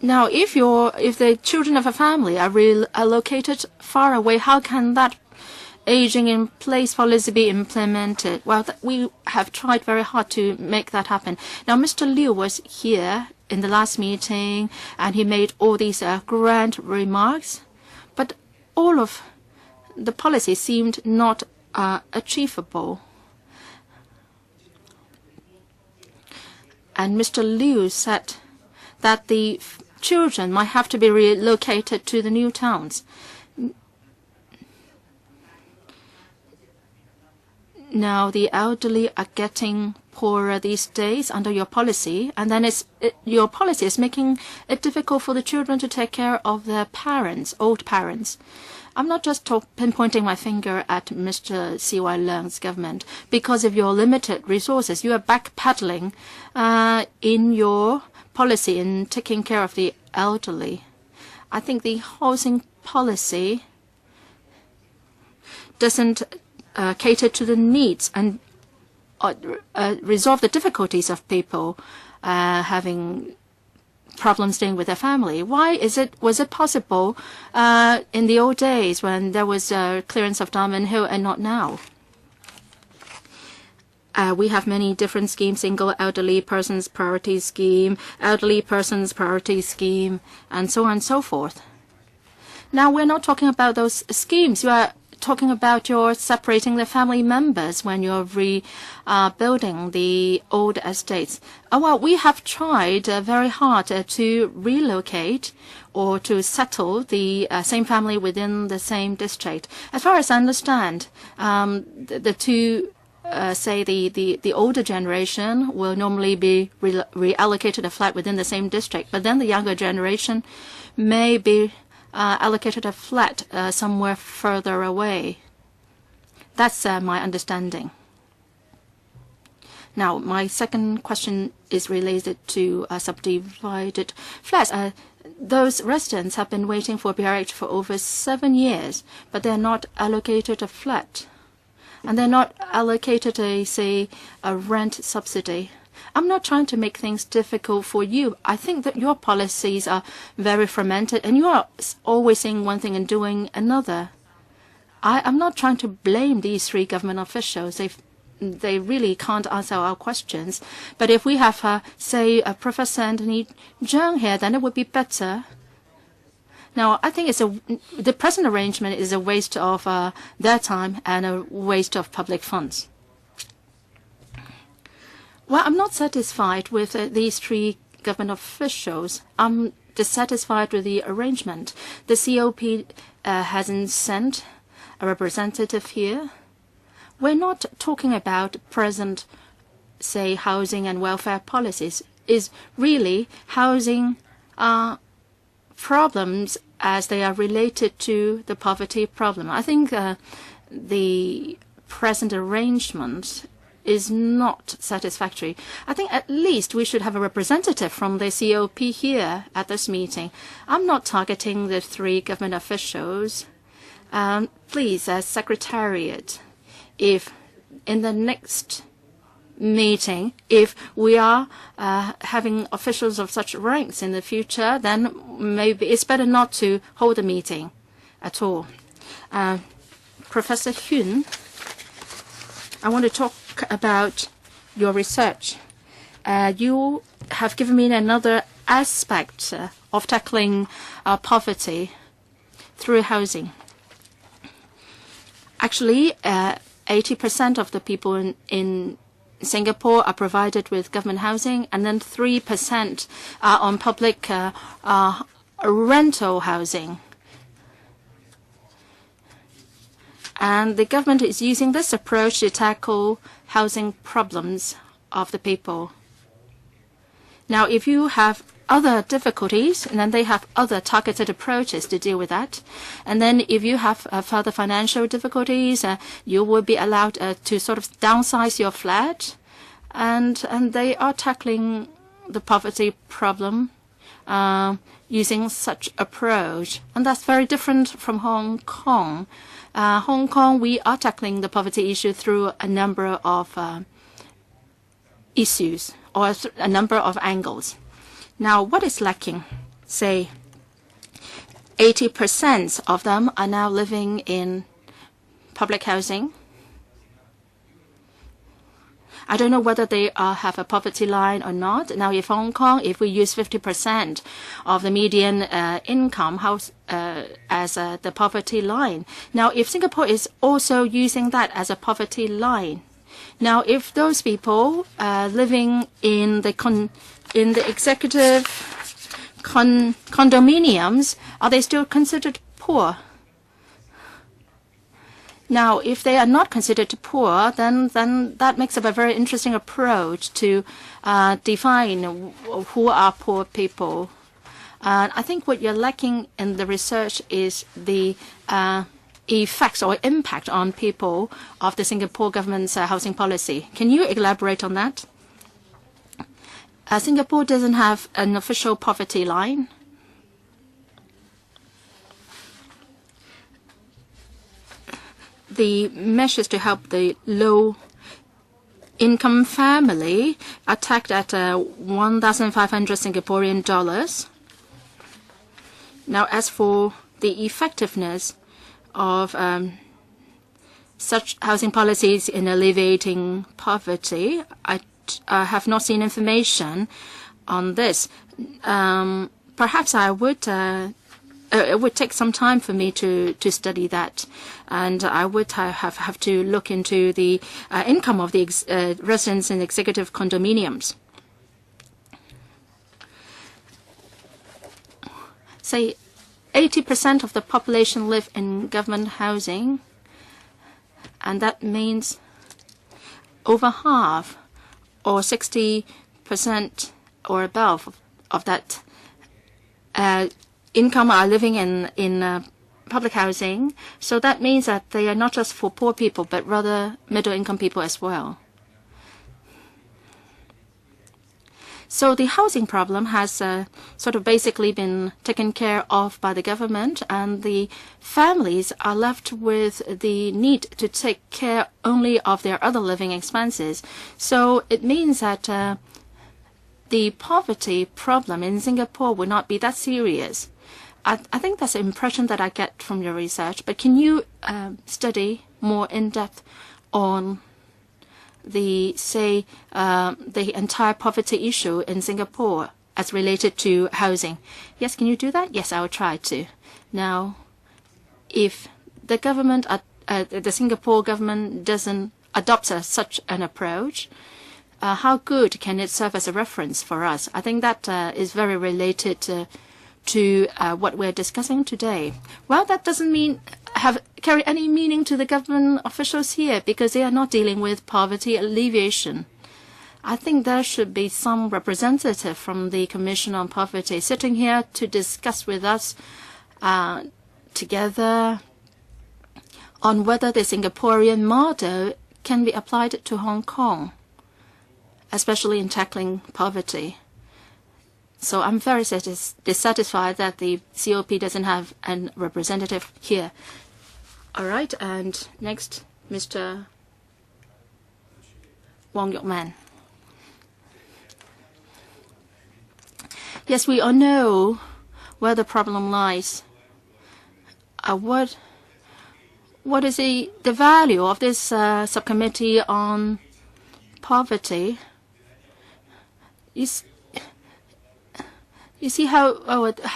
Now, if the children of a family are relocated far away, how can that aging in place policy be implemented? Well, we have tried very hard to make that happen. Now, Mr. Liu was here in the last meeting, and he made all these grand remarks, but all of the policies seemed not achievable. And Mr. Liu said that the children might have to be relocated to the new towns. Now, the elderly are getting poorer these days under your policy, and then your policy is making it difficult for the children to take care of their parents, old parents. I'm not just pinpointing my finger at Mr. C.Y. Leung's government. Because of your limited resources, you are backpedaling in your policy in taking care of the elderly. I think the housing policy doesn't cater to the needs and resolve the difficulties of people having problems staying with their family. Why was it possible in the old days when there was clearance of Diamond Hill and not now? We have many different schemes: single elderly persons priority scheme, elderly persons priority scheme, and so on and so forth. Now, we're not talking about those schemes. You are talking about your separating the family members when you're rebuilding the old estates. Well, we have tried very hard to relocate or to settle the same family within the same district. As far as I understand, the two say the older generation will normally be reallocated a flat within the same district, but then the younger generation may be allocated a flat somewhere further away. That's my understanding. Now, my second question is related to subdivided flats. Those residents have been waiting for PRH for over 7 years, but they're not allocated a flat. And they're not allocated a rent subsidy. I'm not trying to make things difficult for you. I think that your policies are very fragmented, and you are always saying one thing and doing another. I'm not trying to blame these three government officials. They really can't answer our questions. But if we have, say, Professor Anthony Zhang here, then it would be better. Now, I think the present arrangement is a waste of their time and a waste of public funds. Well, I'm not satisfied with these three government officials. I'm dissatisfied with the arrangement. The COP hasn't sent a representative here. We're not talking about present, say, housing and welfare policies. It's really housing problems as they are related to the poverty problem. I think the present arrangement is not satisfactory. I think at least we should have a representative from the COP here at this meeting. I'm not targeting the three government officials. Please, Secretariat, if in the next meeting, if we are having officials of such ranks in the future, then maybe it's better not to hold a meeting at all. Professor Hyun, I want to talk about your research. You have given me another aspect of tackling poverty through housing. Actually, 80% of the people in Singapore are provided with government housing, and then 3% are on public rental housing. And the government is using this approach to tackle housing problems of the people. Now, if you have other difficulties, and then they have other targeted approaches to deal with that. And then if you have further financial difficulties, you will be allowed to sort of downsize your flat. And they are tackling the poverty problem using such approach. And that's very different from Hong Kong. Hong Kong, we are tackling the poverty issue through a number of issues or a number of angles. Now, what is lacking? Say, 80% of them are now living in public housing. I don't know whether they have a poverty line or not. Now, if Hong Kong, if we use 50% of the median income as the poverty line. Now, if Singapore is also using that as a poverty line, now if those people living in the executive condominiums, are they still considered poor? Now, if they are not considered poor, then that makes up a very interesting approach to define who are poor people. I think what you're lacking in the research is the effects or impact on people of the Singapore government's housing policy. Can you elaborate on that? Singapore doesn't have an official poverty line. The measures to help the low-income family are tagged at 1,500 Singaporean dollars. Now, as for the effectiveness of such housing policies in alleviating poverty, I have not seen information on this. Perhaps I would it would take some time for me to study that, and I would have to look into the income of the residents in executive condominiums. Say 80% of the population live in government housing, and that means over half, or 60% or above of that income are living in public housing. So that means that they are not just for poor people, but rather middle-income people as well. So the housing problem has sort of basically been taken care of by the government, and the families are left with the need to take care only of their other living expenses. So it means that the poverty problem in Singapore will not be that serious. I think that's the impression that I get from your research. But can you study more in depth on the entire poverty issue in Singapore as related to housing? Yes, can you do that? Yes, I will try to. Now, if the government, the Singapore government doesn't adopt such an approach, how good can it serve as a reference for us? I think that is very related to what we're discussing today. Well, that doesn't carry any meaning to the government officials here, because they are not dealing with poverty alleviation. I think there should be some representative from the Commission on Poverty sitting here to discuss with us together on whether the Singaporean model can be applied to Hong Kong, especially in tackling poverty. So I'm very dissatisfied that the COP doesn't have a representative here. All right, and next, Mr. Wong Yok Man. Yes, we all know where the problem lies. What is the value of this subcommittee on poverty? You see how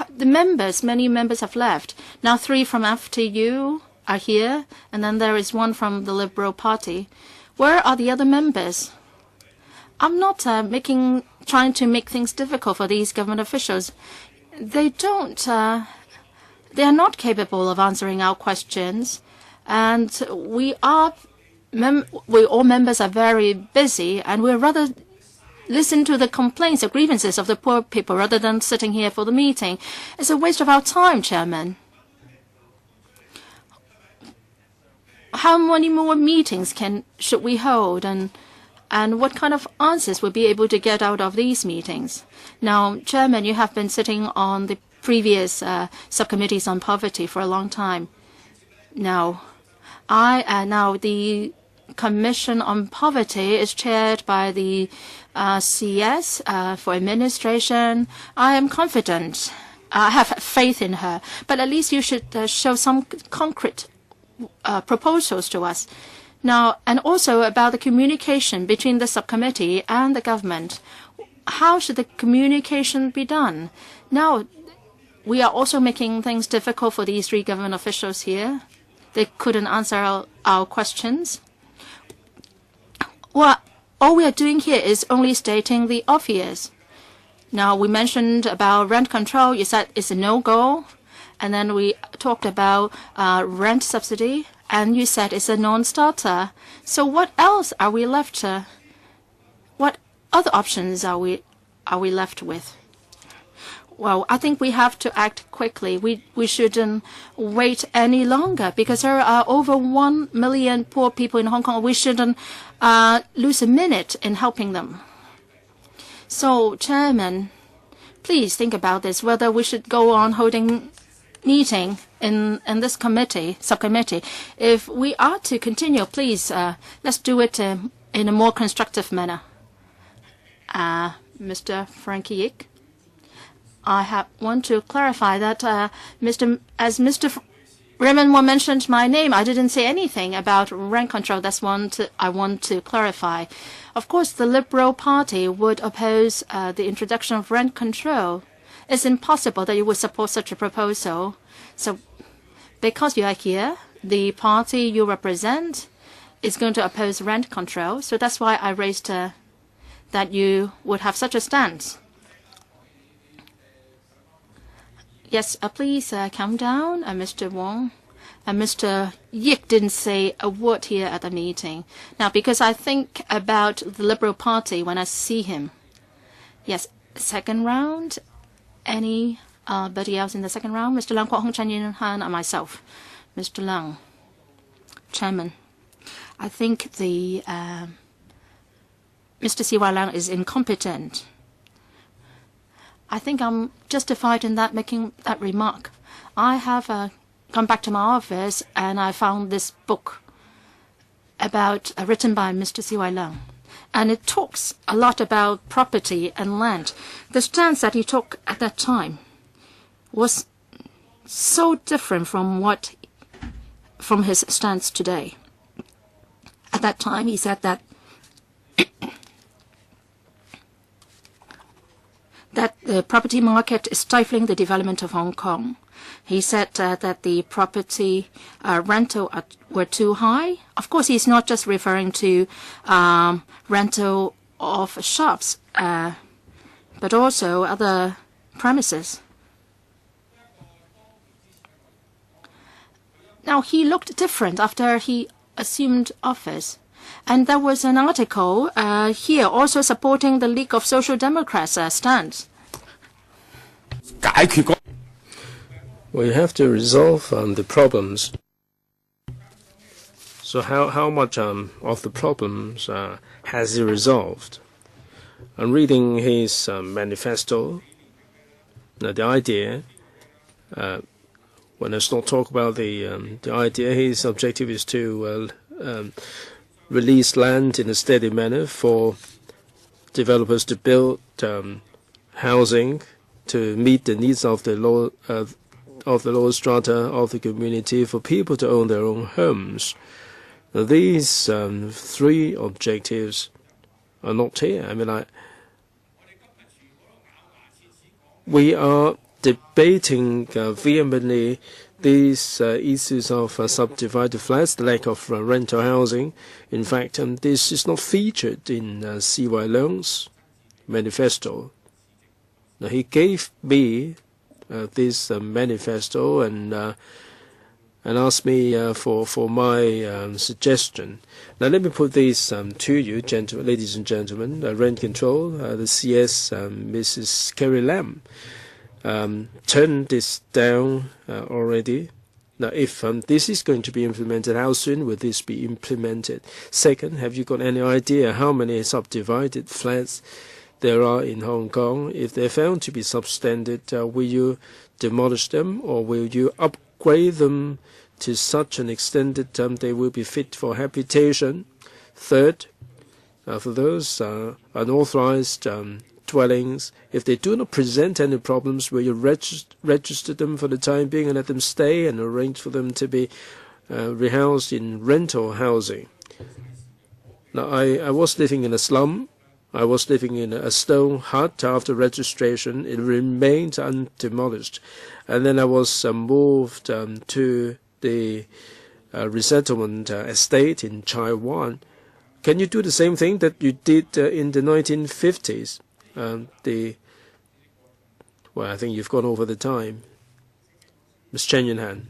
the members, many members have left. Now 3 from FTU are here, and then there is 1 from the Liberal Party. Where are the other members? I'm not trying to make things difficult for these government officials. They are not capable of answering our questions, and we all members are very busy, and we're rather listen to the complaints or grievances of the poor people rather than sitting here for the meeting. It's a waste of our time, Chairman. How many more meetings should we hold, and what kind of answers we'll be able to get out of these meetings? Now, Chairman, you have been sitting on the previous subcommittees on poverty for a long time. Now, the Commission on Poverty is chaired by the CS for administration. I am confident. I have faith in her. But at least you should show some concrete proposals to us. Now, and also about the communication between the subcommittee and the government. How should the communication be done? Now, we are also making things difficult for these 3 government officials here. They couldn't answer our questions. Well, all we are doing here is only stating the obvious. Now, we mentioned about rent control. You said it's a no-go. And then we talked about rent subsidy, and you said it's a non-starter. So what else are we left to? What other options are we left with? Well, I think we have to act quickly. We shouldn't wait any longer, because there are over 1 million poor people in Hong Kong. We shouldn't lose a minute in helping them. So, Chairman, please think about this, whether we should go on holding meeting in this subcommittee. If we are to continue, please, let's do it in a more constructive manner. Mr. Frankie Yik. I want to clarify that as Mr. Raymond Wong mentioned my name, I didn't say anything about rent control. That's I want to clarify. Of course, the Liberal Party would oppose the introduction of rent control. It's impossible that you would support such a proposal. So because you are here, the party you represent is going to oppose rent control. So that's why I raised that you would have such a stance. Yes, please calm down, Mr. Wong. Mr. Yik didn't say a word here at the meeting. Now, because I think about the Liberal Party when I see him. Yes, second round. Anybody else in the second round? Mr. Lang, Kwok Hong, Chen Yin Han, and myself. Mr. Lang, Chairman. I think the Mr. C.Y. Lang is incompetent. I think I'm justified in that making that remark. I have gone back to my office and I found this book about written by Mr. C.Y. Lang. And it talks a lot about property and land. The stance that he took at that time was so different from his stance today. At that time, he said that that the property market is stifling the development of Hong Kong. He said that the property rental were too high. Of course, he's not just referring to rental of shops, but also other premises. Now, he looked different after he assumed office. And there was an article here also supporting the League of Social Democrats' stance. We have to resolve the problems. So how much of the problems has he resolved? I'm reading his manifesto. Now, the idea, when let's not talk about the idea, his objective is to release land in a steady manner for developers to build housing to meet the needs of the lower strata of the community, for people to own their own homes. Now, these three objectives are not here. I mean, we are debating vehemently these issues of subdivided flats, the lack of rental housing. In fact, this is not featured in C.Y. Leung's manifesto. Now, he gave me this manifesto and asked me for my suggestion. Now, let me put this to you, ladies and gentlemen. Rent control, the CS, Mrs. Carrie Lam, turned this down already. Now, if this is going to be implemented, how soon will this be implemented? Second, have you got any idea how many subdivided flats there are in Hong Kong? If they're found to be substandard, will you demolish them, or will you upgrade them to such an extent that they will be fit for habitation? Third, for those unauthorized dwellings, if they do not present any problems, will you register them for the time being and let them stay and arrange for them to be rehoused in rental housing? Now, I was living in a slum. I was living in a stone hut. After registration, it remained undemolished. And then I was moved to the resettlement estate in Taiwan. Can you do the same thing that you did in the 1950s? Well, I think you've gone over the time. Ms. Chen Yunhan.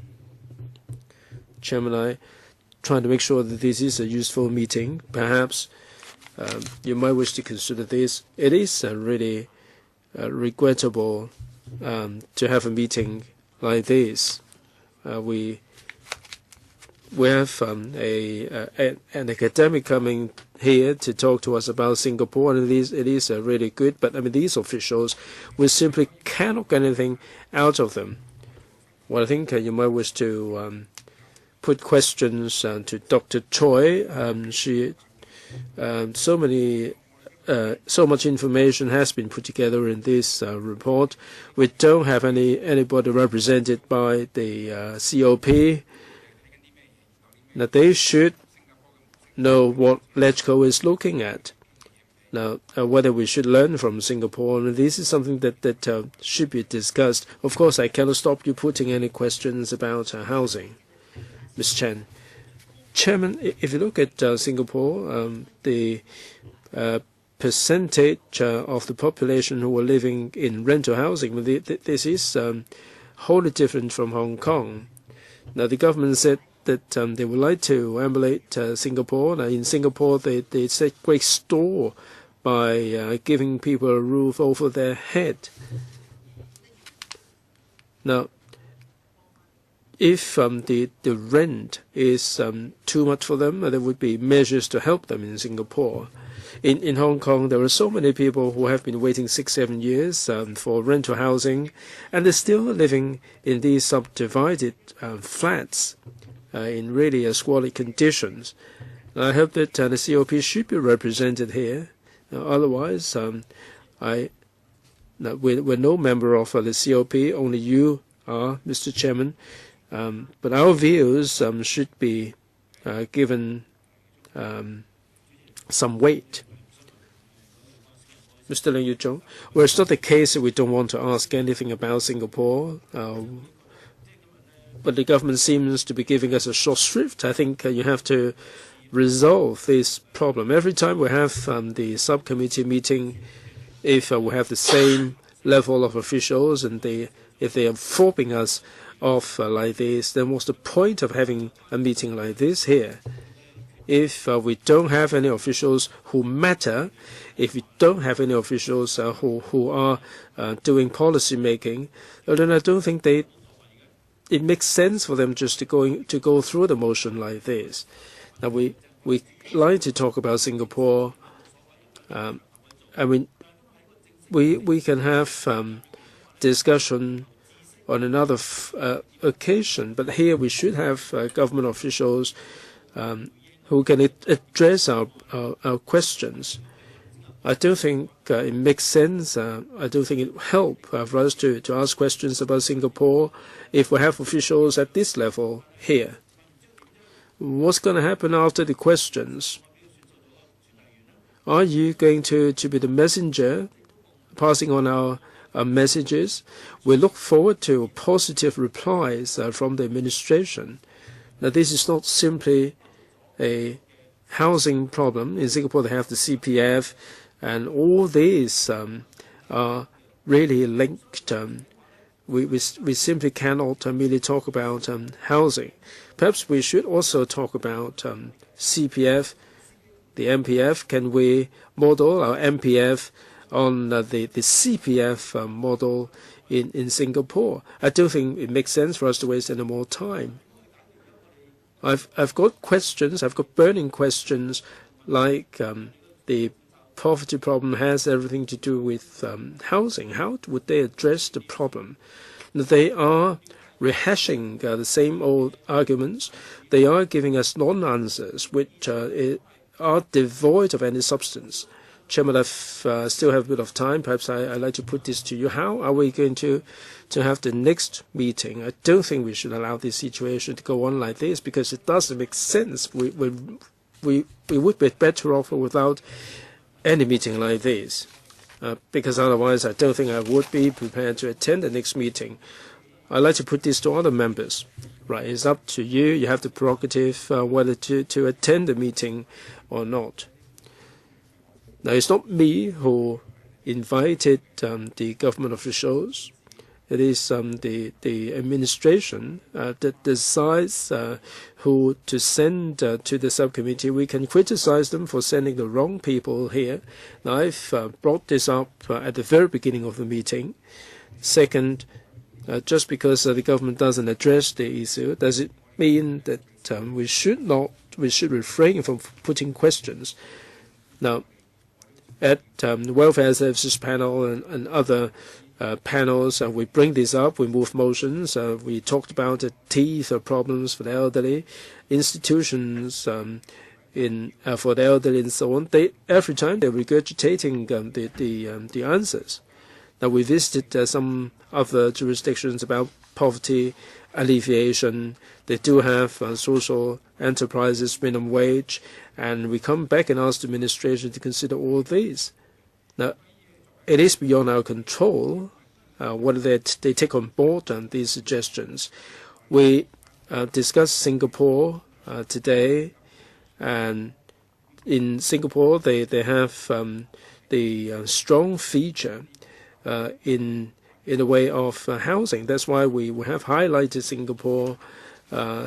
Chairman, I trying to make sure that this is a useful meeting. Perhaps you might wish to consider this. It is really regrettable to have a meeting like this. We have an academic coming here to talk to us about Singapore, and it is really good. But I mean, these officials, we simply cannot get anything out of them. Well, I think you might wish to put questions to Dr. Choi. So much information has been put together in this report. We don't have anybody represented by the COP. Now, they should know what LegCo is looking at. Now, whether we should learn from Singapore, and this is something that should be discussed. Of course, I cannot stop you putting any questions about housing. Ms. Chen. Chairman, if you look at Singapore, the percentage of the population who are living in rental housing, this is wholly different from Hong Kong. Now, the government said that they would like to emulate Singapore. Now, in Singapore, they set great store by giving people a roof over their head. Now, if the rent is too much for them, there would be measures to help them in Singapore. In Hong Kong, there are so many people who have been waiting 6-7 years for rental housing, and they're still living in these subdivided flats in really squalid conditions. And I hope that the COP should be represented here. Otherwise, we're no member of the COP, only you are, Mr. Chairman. But our views should be given some weight. Mr. Ling Yu-chong, well, it's not the case that we don't want to ask anything about Singapore, but the government seems to be giving us a short shrift. I think you have to resolve this problem. Every time we have the subcommittee meeting, if we have the same level of officials and if they are fobbing us off like this, then what's the point of having a meeting like this here? If we don't have any officials who matter, if we don't have any officials who are doing policy making, then I don't think it makes sense for them just to go through the motion like this. Now we like to talk about Singapore. I mean, we can have discussion on another occasion, but here we should have government officials who can address our questions. I don't think it makes sense. I don't think it will help for us to ask questions about Singapore if we have officials at this level here. What's going to happen after the questions? Are you going to be the messenger, passing on our messages? We look forward to positive replies from the administration. Now, this is not simply a housing problem. In Singapore, they have the CPF, and all these are really linked. We simply cannot merely talk about housing. Perhaps we should also talk about CPF, the MPF. Can we model our MPF on the CPF model in Singapore? I don't think it makes sense for us to waste any more time. I've got questions. I've got burning questions, like the poverty problem has everything to do with housing. How would they address the problem? They are rehashing the same old arguments. They are giving us non-answers, which are devoid of any substance. Chairman, I still have a bit of time. Perhaps I'd like to put this to you. How are we going to have the next meeting? I don't think we should allow this situation to go on like this, because it doesn't make sense. We would be better off without any meeting like this, because otherwise I don't think I would be prepared to attend the next meeting. I'd like to put this to other members. Right, it's up to you. You have the prerogative whether to attend the meeting or not. Now, it's not me who invited the government officials. It is the administration that decides who to send to the subcommittee. We can criticize them for sending the wrong people here. Now, I've brought this up at the very beginning of the meeting. Second, just because the government doesn't address the issue, does it mean that we should refrain from putting questions? Now, at the Welfare Services Panel and other panels, we bring this up, we move motions, we talked about the teeth problems for the elderly, institutions for the elderly and so on. Every time they're regurgitating the answers. Now, we visited some other jurisdictions about poverty alleviation. They do have social enterprises, minimum wage, and we come back and ask the administration to consider all these. Now, it is beyond our control whether they take on board these suggestions. We discussed Singapore today, and in Singapore they have the strong feature in the way of housing. That's why we have highlighted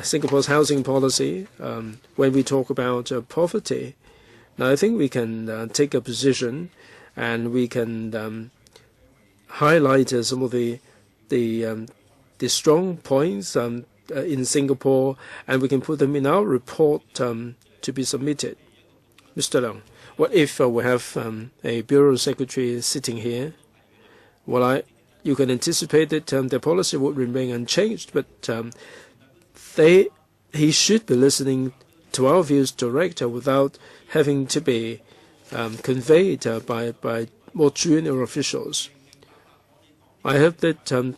Singapore's housing policy when we talk about poverty. Now, I think we can take a position, and we can highlight some of the strong points in Singapore, and we can put them in our report to be submitted. Mr. Leung, what if we have a bureau secretary sitting here? Well, you can anticipate that their policy would remain unchanged, but he should be listening to our views directly without having to be conveyed by more junior officials. I hope that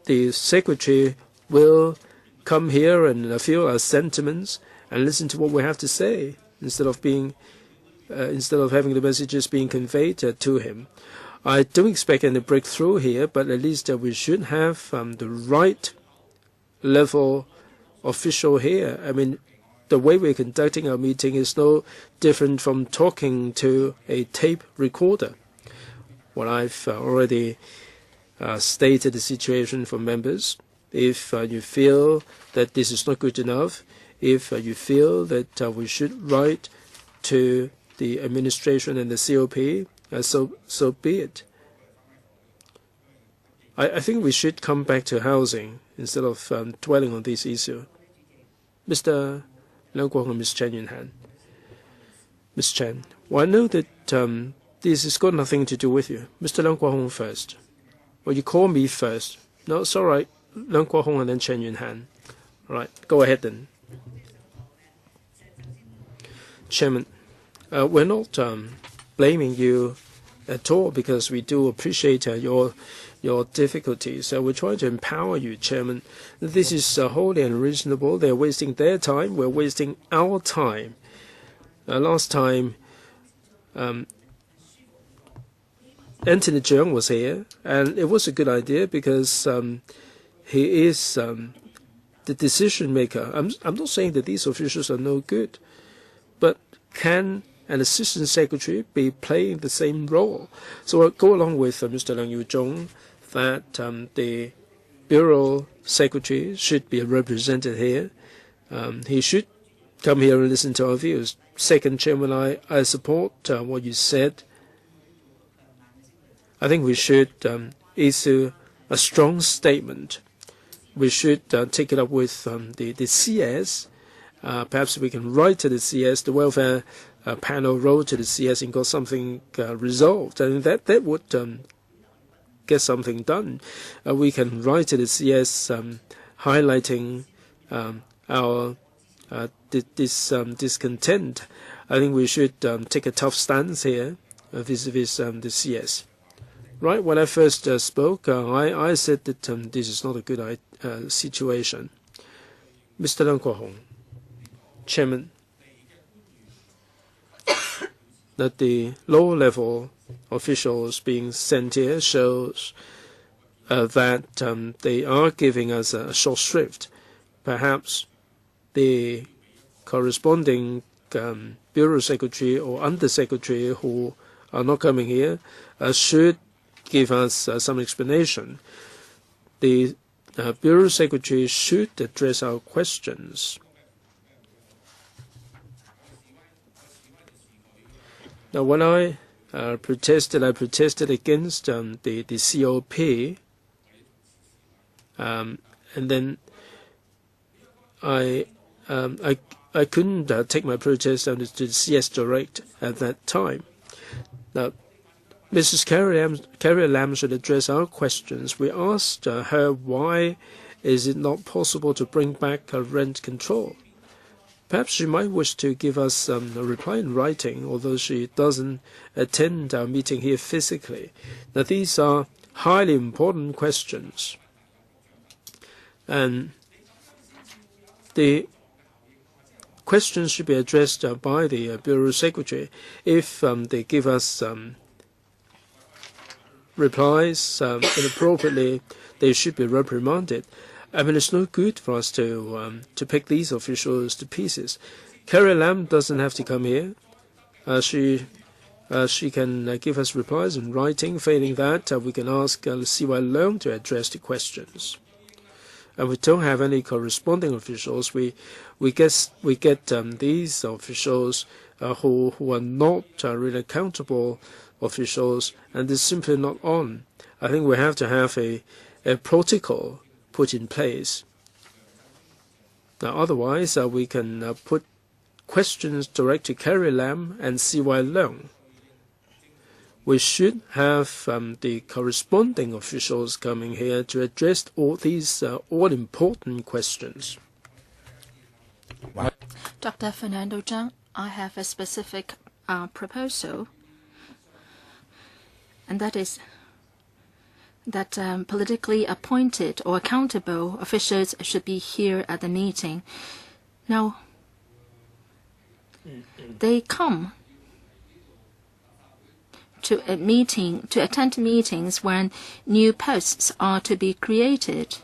the secretary will come here and feel our sentiments and listen to what we have to say instead of having the messages being conveyed to him. I don't expect any breakthrough here, but at least we should have the right level official here. I mean, the way we're conducting our meeting is no different from talking to a tape recorder. Well, I've already stated the situation for members. If you feel that this is not good enough, if you feel that we should write to the administration and the COP, so be it. I think we should come back to housing instead of dwelling on this issue. Mr. Leung Kwok and Ms. Chen Yun-han. Ms. Chen, well, I know that this has got nothing to do with you. Mr. Leung Kwok first. Well, you call me first. No, it's all right. Leung Kwok and then Chen Yun-han. All right, go ahead then. Chairman, we're not blaming you at all, because we do appreciate your difficulties. We're trying to empower you, Chairman. This is wholly unreasonable. They're wasting their time. We're wasting our time. Last time, Anthony Cheung was here, and it was a good idea because he is the decision maker. I'm not saying that these officials are no good, but can an assistant secretary be playing the same role? So I'll go along with Mr. Leung Yu-jung that the bureau secretary should be represented here. He should come here and listen to our views. Second, Chairman, I support what you said. I think we should issue a strong statement. We should take it up with the CS. Perhaps we can write to the CS. The welfare panel wrote to the CS and got something resolved. I mean, that would get something done. We can write to the CS highlighting our discontent. I think we should take a tough stance here vis-a-vis the CS. Right, when I first spoke, I said that this is not a good situation. Mr. Leung Kwok, Chairman, that the lower-level officials being sent here shows that they are giving us a short shrift. Perhaps the corresponding bureau secretary or undersecretary who are not coming here should give us some explanation. The bureau secretary should address our questions. Now, when I protested against the COP, and then I couldn't take my protest down to the CS direct at that time. Now, Mrs. Carrie Lam should address our questions. We asked her why is it not possible to bring back rent control. Perhaps she might wish to give us a reply in writing, although she doesn't attend our meeting here physically. Now, these are highly important questions. And the questions should be addressed by the Bureau Secretary. If they give us replies inappropriately, they should be reprimanded. I mean, it's no good for us to pick these officials to pieces. Carrie Lam doesn't have to come here. She can give us replies in writing. Failing that, we can ask CY Leung to address the questions. And we don't have any corresponding officials. We get these officials who are not really accountable officials, and they're simply not on. I think we have to have a protocol put in place. Now, otherwise, we can put questions direct to Carrie Lam and CY Leung. We should have the corresponding officials coming here to address all these all-important questions. Dr. Fernando Zhang, I have a specific proposal, and that is that politically appointed or accountable officials should be here at the meeting. Now, they come to a meeting, to attend meetings when new posts are to be created.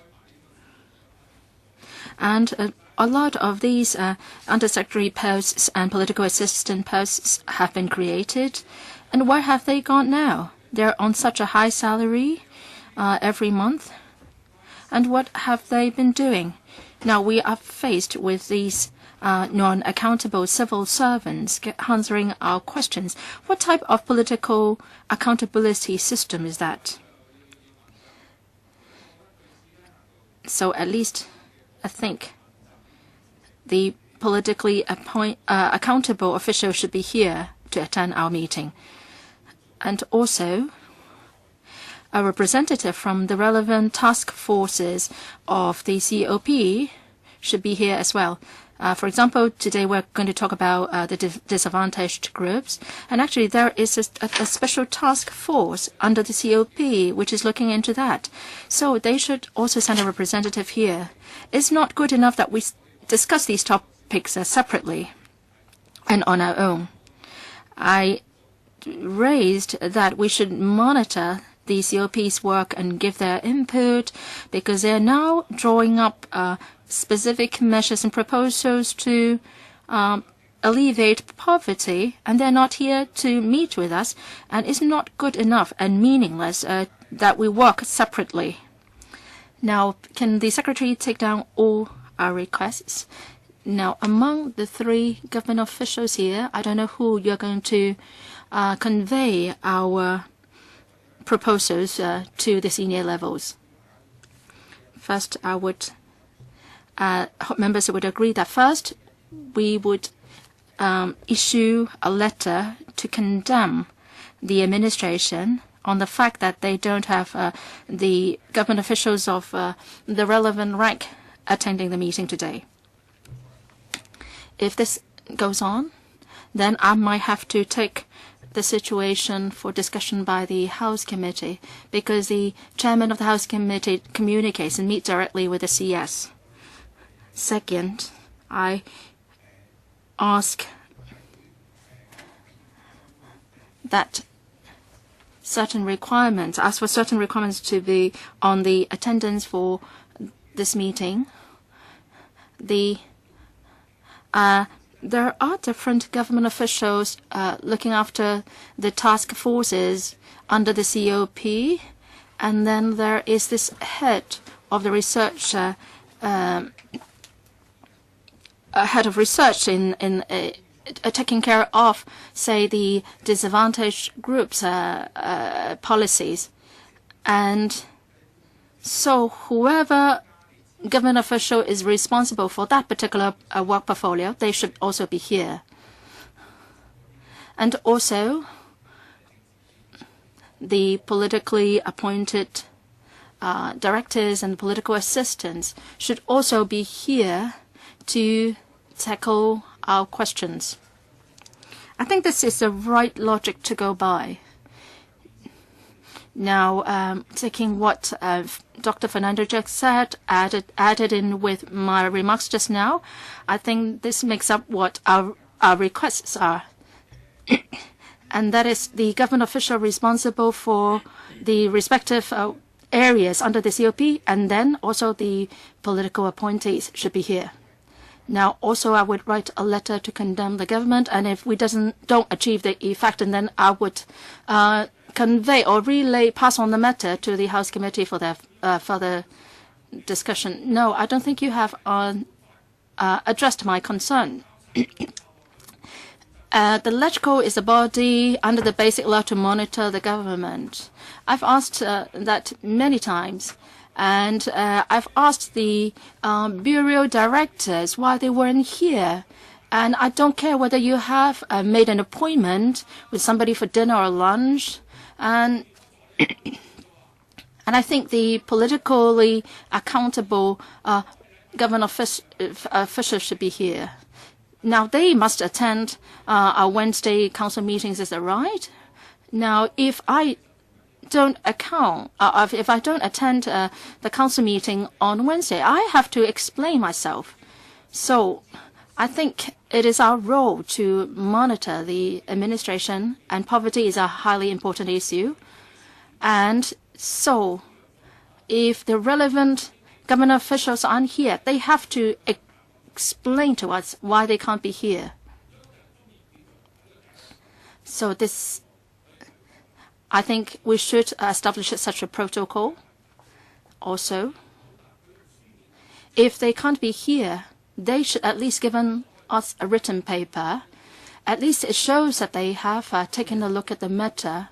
And a lot of these undersecretary posts and political assistant posts have been created. And where have they gone now? They're on such a high salary every month. And what have they been doing? Now we are faced with these non-accountable civil servants answering our questions. What type of political accountability system is that? So at least I think the politically accountable official should be here to attend our meeting. And also, a representative from the relevant task forces of the COP should be here as well. For example, today we're going to talk about the disadvantaged groups. And actually, there is a special task force under the COP which is looking into that. So they should also send a representative here. It's not good enough that we discuss these topics separately and on our own. I raised that we should monitor the COP's work and give their input because they are now drawing up specific measures and proposals to alleviate poverty, and they're not here to meet with us, and it's not good enough and meaningless that we work separately. Now, can the Secretary take down all our requests? Now, among the three government officials here, I don't know who you're going to convey our proposals to the senior levels. First, I would members would agree that first we would issue a letter to condemn the administration on the fact that they don't have the government officials of the relevant rank attending the meeting today. If this goes on, then I might have to take the situation for discussion by the House Committee because the chairman of the House Committee communicates and meets directly with the CS. Second, I ask that certain requirements, ask for certain requirements to be on the attendance for this meeting. There are different government officials looking after the task forces under the COP, and then there is this head of the research, head of research in taking care of, say, the disadvantaged groups policies, and so whoever government official is responsible for that particular work portfolio, they should also be here. And also, the politically appointed directors and political assistants should also be here to tackle our questions. I think this is the right logic to go by. Now, taking what Dr. Fernando just said, added in with my remarks just now, I think this makes up what our requests are. And that is the government official responsible for the respective areas under the COP, and then also the political appointees should be here. Now, also, I would write a letter to condemn the government, and if we don't achieve the effect, and then I would convey or pass on the matter to the House Committee for their further discussion. No, I don't think you have addressed my concern. The LegCo is a body under the basic law to monitor the government. I've asked that many times, and I've asked the bureau directors why they weren't here. And I don't care whether you have made an appointment with somebody for dinner or lunch. And I think the politically accountable government officials should be here. Now, they must attend our Wednesday council meetings, is that right? Now, if I don't attend the council meeting on Wednesday, I have to explain myself. So I think it is our role to monitor the administration, and poverty is a highly important issue. And so if the relevant government officials aren't here, they have to explain to us why they can't be here. So I think we should establish such a protocol. Also, if they can't be here, they should at least give us a written paper. At least it shows that they have taken a look at the matter,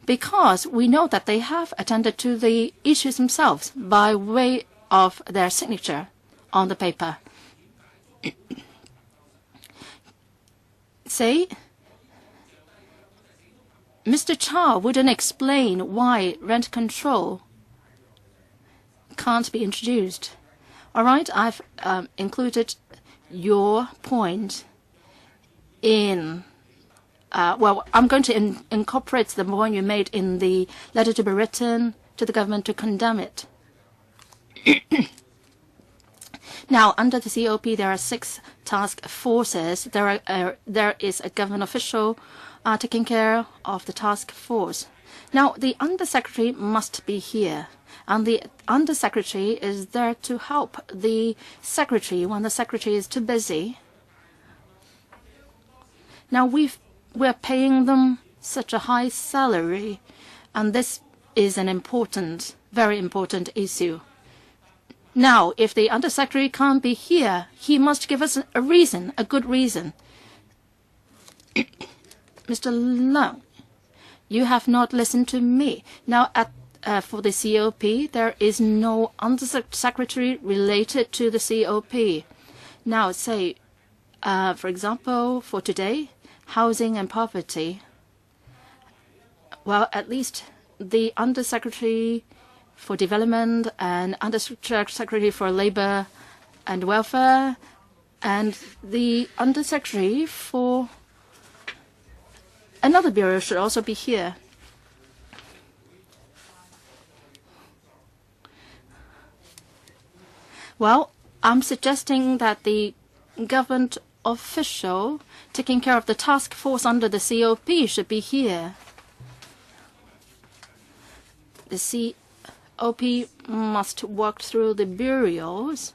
because we know that they have attended to the issues themselves by way of their signature on the paper. Say, Mr. Chow wouldn't explain why rent control can't be introduced. All right, I've included your point in, I'm going to incorporate the point you made in the letter to be written to the government to condemn it. Now, under the COP, there are 6 task forces. There is a government official taking care of the task force. Now, the undersecretary must be here, and the undersecretary is there to help the secretary when the secretary is too busy. Now, we're paying them such a high salary, and this is an important, very important issue. Now, if the undersecretary can't be here, he must give us a reason, a good reason. Mr. Leung, you have not listened to me. Now, for the COP, there is no undersecretary related to the COP. Now, say, for example, for today, housing and poverty. Well, at least the undersecretary for development and undersecretary for labor and welfare, and the undersecretary for another bureau should also be here. Well, I'm suggesting that the government official taking care of the task force under the COP should be here. The COP must work through the bureaus,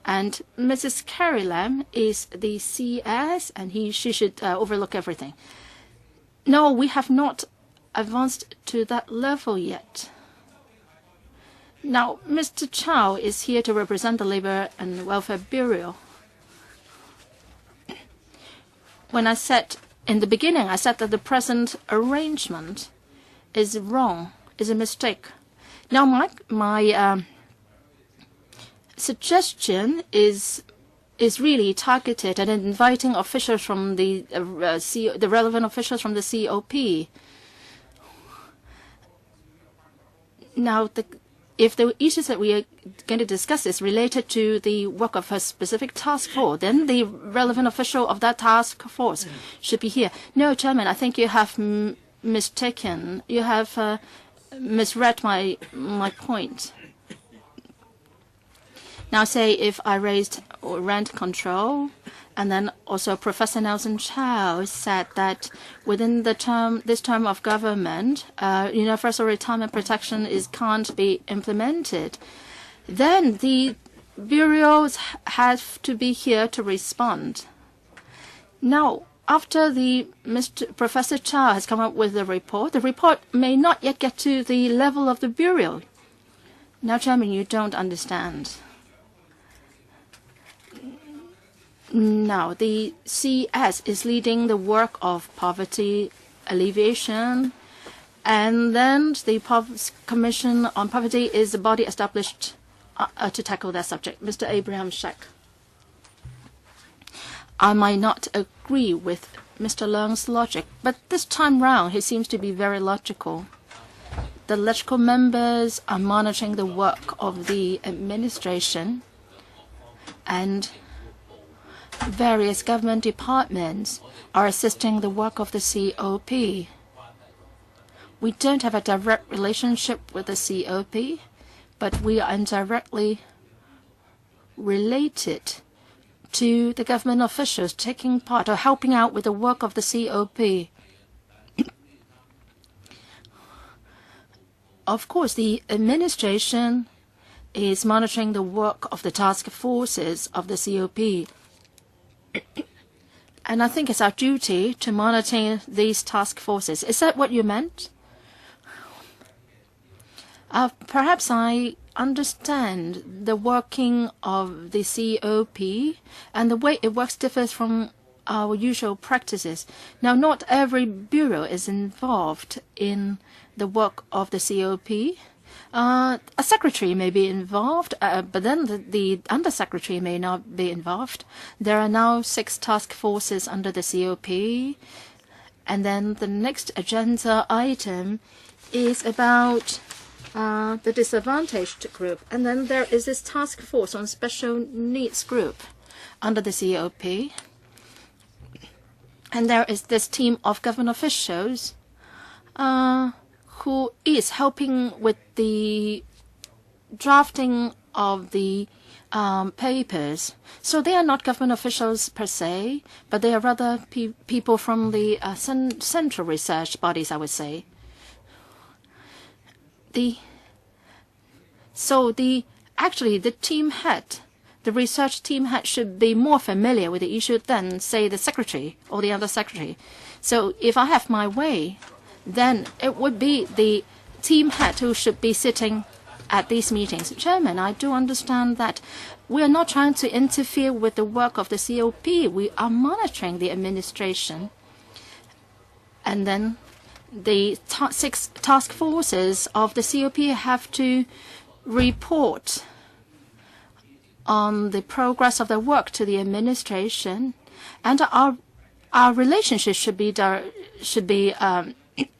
and Mrs. Carrie Lam is the CS, and she should overlook everything. No, we have not advanced to that level yet. Now, Mr. Chow is here to represent the Labor and Welfare Bureau. When I said in the beginning, I said that the present arrangement is wrong, is a mistake. Now, my suggestion is really targeted at inviting officials from the relevant officials from the COP. Now, if the issues that we are going to discuss is related to the work of a specific task force, then the relevant official of that task force should be here. No, Chairman, I think you have mistaken. You have misread my point. Now, say if I raised rent control, and then also Professor Nelson Chow said that within this term of government, universal retirement protection can't be implemented, then the bureaus have to be here to respond. Now, after Professor Chow has come up with the report may not yet get to the level of the bureau. Now, Chairman, you don't understand. Now, the CS is leading the work of poverty alleviation, and then the Commission on Poverty is the body established to tackle that subject. Mr. Abraham Sheck. I might not agree with Mr. Leung's logic, but this time round he seems to be very logical. The electrical members are monitoring the work of the administration, and various government departments are assisting the work of the COP. We don't have a direct relationship with the COP, but we are indirectly related to the government officials taking part or helping out with the work of the COP. Of course, the administration is monitoring the work of the task forces of the COP. And I think it's our duty to monitor these task forces. Is that what you meant? Perhaps I understand the working of the COP, and the way it works differs from our usual practices. Now, not every bureau is involved in the work of the COP. A secretary may be involved, but then the undersecretary may not be involved. There are now 6 task forces under the COP. And then the next agenda item is about the disadvantaged group. And then there is this task force on special needs group under the COP. And there is this team of government officials who is helping with the drafting of the papers. So they are not government officials per se, but they are rather people from the central research bodies, I would say. Actually, the team head, the research team head should be more familiar with the issue than, say, the secretary or the other secretary. So if I have my way, then it would be the team head who should be sitting at these meetings. Chairman, I do understand that we are not trying to interfere with the work of the COP. We are monitoring the administration. And then the 6 task forces of the COP have to report on the progress of their work to the administration, and our relationship should be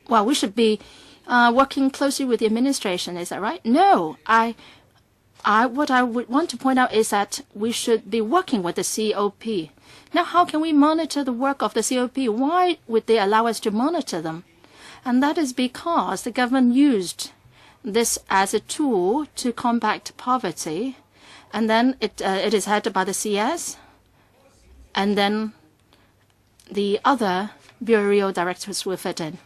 we should be working closely with the administration. Is that right? No, what I would want to point out is that we should be working with the COP. Now, how can we monitor the work of the COP? Why would they allow us to monitor them? And that is because the government used this as a tool to combat poverty, and then it is headed by the CS, and then the other bureau directors will fit in.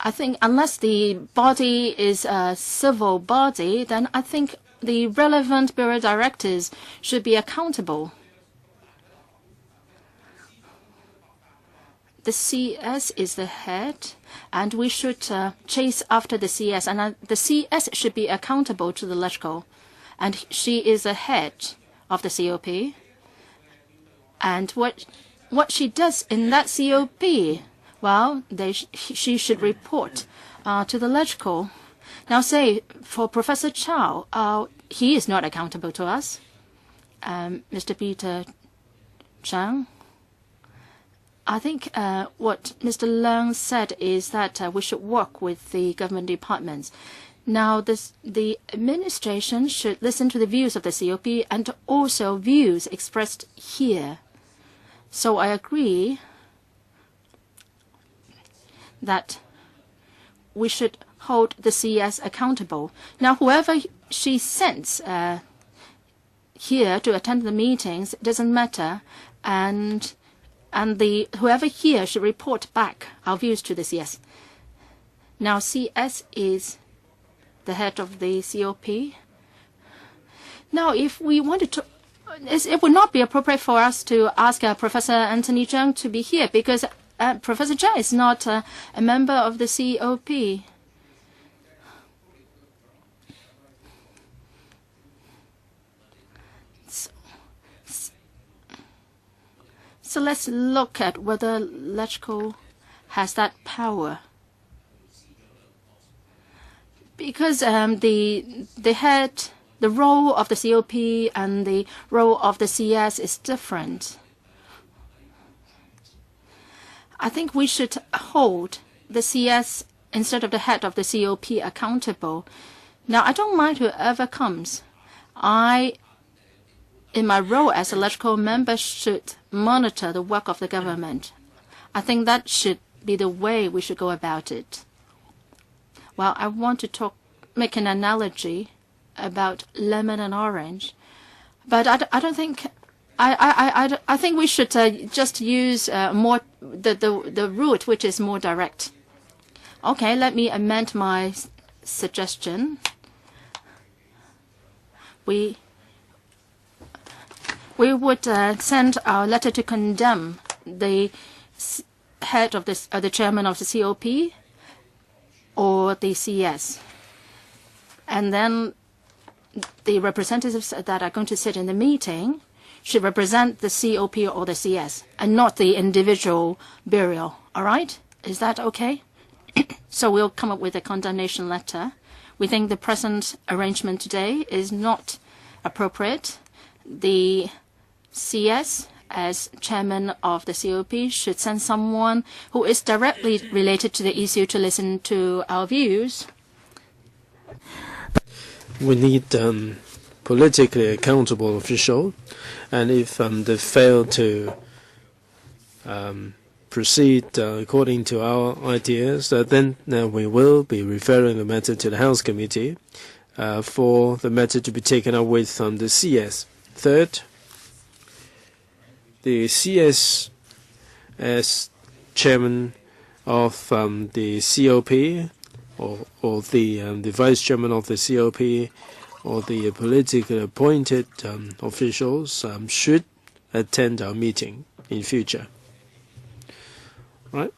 I think unless the body is a civil body, then I think the relevant bureau directors should be accountable. The CS is the head, and we should chase after the CS. And the CS should be accountable to the LegCo, and she is the head of the COP. And what she does in that COP, well, she should report to the LegCo. Now, say for Professor Chow, he is not accountable to us. Mr. Peter Chang. I think what Mr. Leung said is that we should work with the government departments. Now, the administration should listen to the views of the COP and also views expressed here. So I agree that we should hold the CS accountable. Now, whoever she sends here to attend the meetings, it doesn't matter, and whoever here should report back our views to the CS. Now, CS is the head of the COP. Now, if we wanted to, it would not be appropriate for us to ask Professor Anthony Zhang to be here, because Professor Zhang is not a member of the COP. So let's look at whether LegCo has that power. Because the role of the COP and the role of the CS is different. I think we should hold the CS instead of the head of the COP accountable. Now, I don't mind whoever comes. In my role as a LegCo member, should monitor the work of the government. I think that should be the way we should go about it. Well, I want to make an analogy about lemon and orange, but I don't think. I think we should just use more the route which is more direct. Okay, let me amend my suggestion. We would send our letter to condemn the head of the chairman of the COP or the CS. And then the representatives that are going to sit in the meeting should represent the COP or the CS and not the individual bureau. All right? Is that okay? So we'll come up with a condemnation letter. We think the present arrangement today is not appropriate. The CS, as chairman of the COP, should send someone who is directly related to the issue to listen to our views. We need politically accountable official, and if they fail to proceed according to our ideas, then we will be referring the matter to the House Committee for the matter to be taken up with the CS. Third, the CS as chairman of the COP or the vice chairman of the COP or the politically appointed officials should attend our meeting in future. Right?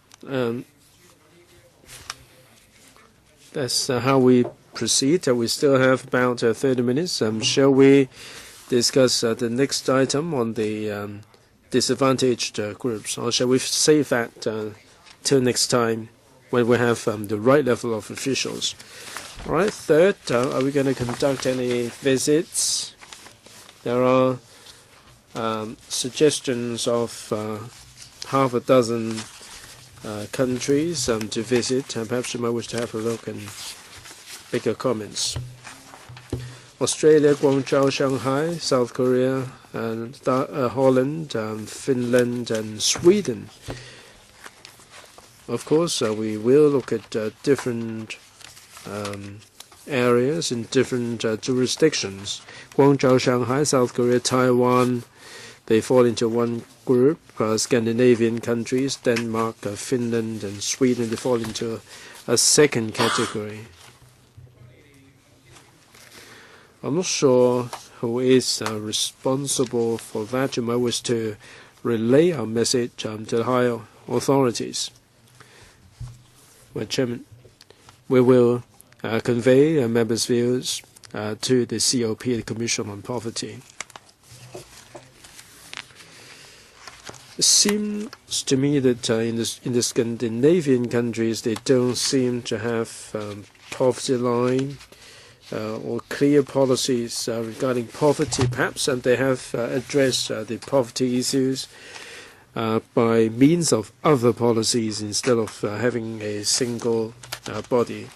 That's how we proceed. We still have about 30 minutes. Shall we discuss the next item on the disadvantaged groups, or shall we save that till next time when we have the right level of officials? All right. Third, are we going to conduct any visits? There are suggestions of half a dozen countries to visit. Perhaps you might wish to have a look and make your comments. Australia, Guangzhou, Shanghai, South Korea, and Holland, Finland, and Sweden. Of course, we will look at different areas in different jurisdictions. Guangzhou, Shanghai, South Korea, Taiwan, they fall into one group. Scandinavian countries, Denmark, Finland, and Sweden, they fall into a second category. I'm not sure who is responsible for that. You might wish to relay our message to the higher authorities. Well, Chairman, we will convey members' views to the COP, the Commission on Poverty. It seems to me that in the Scandinavian countries, they don't seem to have poverty line or clear policies regarding poverty, perhaps, and they have addressed the poverty issues by means of other policies instead of having a single body.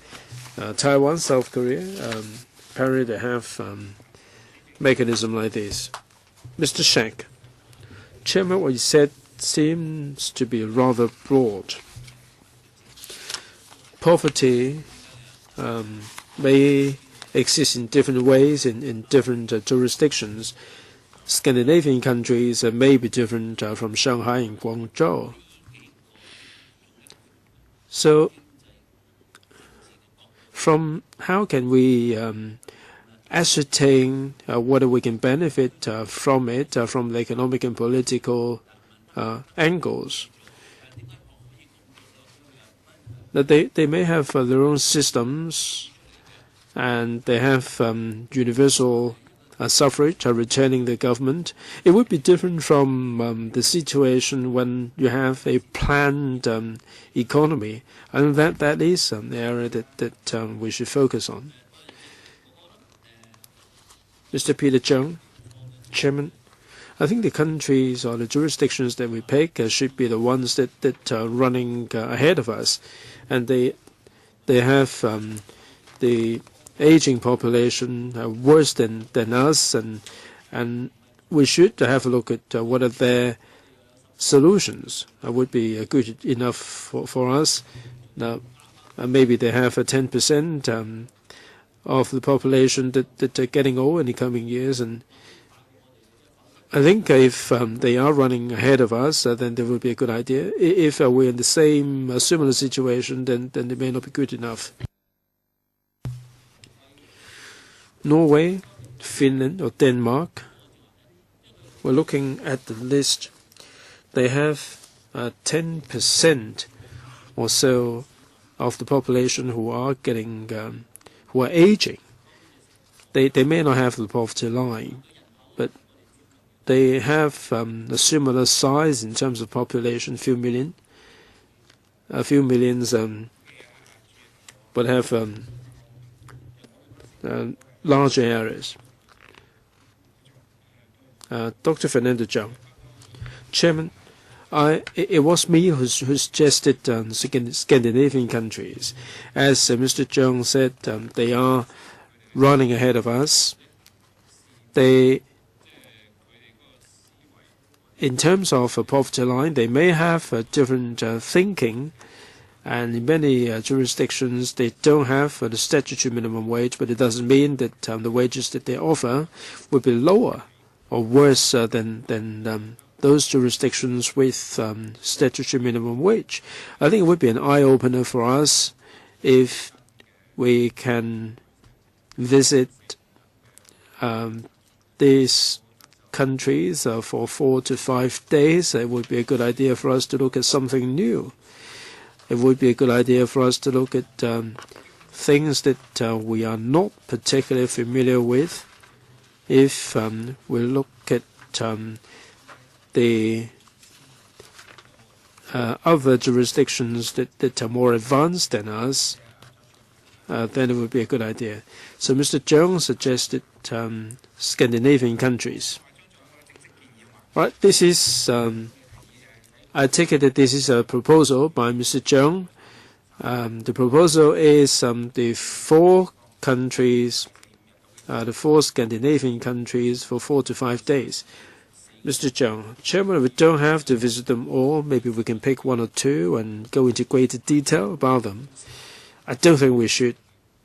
Taiwan, South Korea, apparently they have mechanism like this. Mr. Shank, Chairman, what you said seems to be rather broad. poverty may exist in different ways in different jurisdictions. Scandinavian countries may be different from Shanghai and Guangzhou. So, from how can we ascertain whether we can benefit from it from the economic and political angles? That they may have their own systems, and they have universal suffrage returning the government. It would be different from the situation when you have a planned economy. And that is the area that we should focus on. Mr. Peter Chung, Chairman, I think the countries or the jurisdictions that we pick should be the ones that are running ahead of us, and they have the aging population worse than us, and we should have a look at what are their solutions would be good enough for us. Now, maybe they have 10% of the population that are getting old in the coming years, and I think if they are running ahead of us, then there will be a good idea. If we're in the same similar situation, then it may not be good enough. Norway, Finland, or Denmark, we're looking at the list. They have 10% or so of the population who are who are aging. They may not have the poverty line, but they have a similar size in terms of population, a few millions, but have larger areas. Dr. Fernando Zhang, Chairman, it was me who suggested Scandinavian countries. As Mr. Zhang said, they are running ahead of us. In terms of a poverty line, they may have different thinking, and in many jurisdictions they don't have the statutory minimum wage, but it doesn't mean that the wages that they offer would be lower or worse than those jurisdictions with statutory minimum wage. I think it would be an eye-opener for us if we can visit these countries for 4 to 5 days. It would be a good idea for us to look at something new. It would be a good idea for us to look at things that we are not particularly familiar with. If we look at the other jurisdictions that are more advanced than us, then it would be a good idea. So Mr. Zhang suggested Scandinavian countries. Right, this is, I take it that this is a proposal by Mr. Zhang. The proposal is the 4 countries, the 4 Scandinavian countries for 4 to 5 days. Mr. Zhang, Chairman, we don't have to visit them all. Maybe we can pick 1 or 2 and go into greater detail about them. I don't think we should,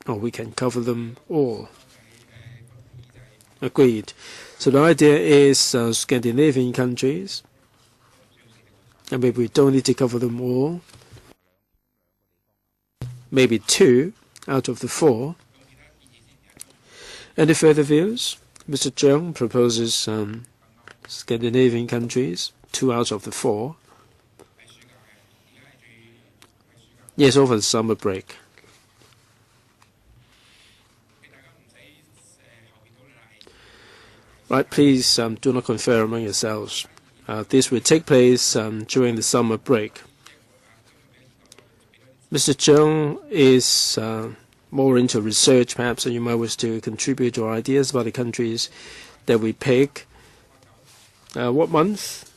or we can cover them all. Agreed. So the idea is Scandinavian countries, and maybe we don't need to cover them all. Maybe 2 out of the 4. Any further views? Mr. Zhang proposes Scandinavian countries, 2 out of the 4. Yes, over the summer break. Right, please do not confer among yourselves. This will take place during the summer break. Mr. Zhang is more into research, perhaps, and you might wish to contribute your ideas about the countries that we pick. What month?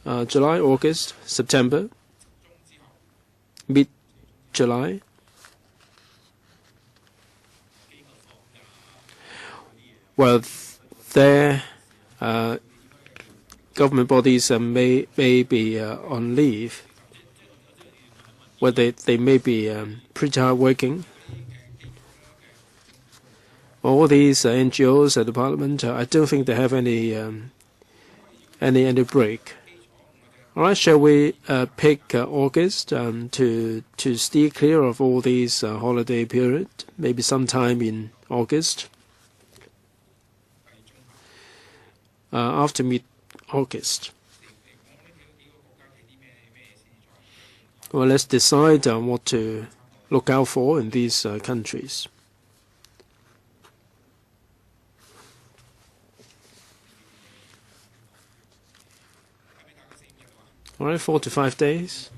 July, August, September, mid-July. Well, their government bodies may be on leave. well, they may be pretty hard working. All these NGOs at the Parliament, I don't think they have any break. All right, shall we pick August to steer clear of all these holiday period? Maybe sometime in August. After mid-August. Well, let's decide what to look out for in these countries. All right, 4 to 5 days.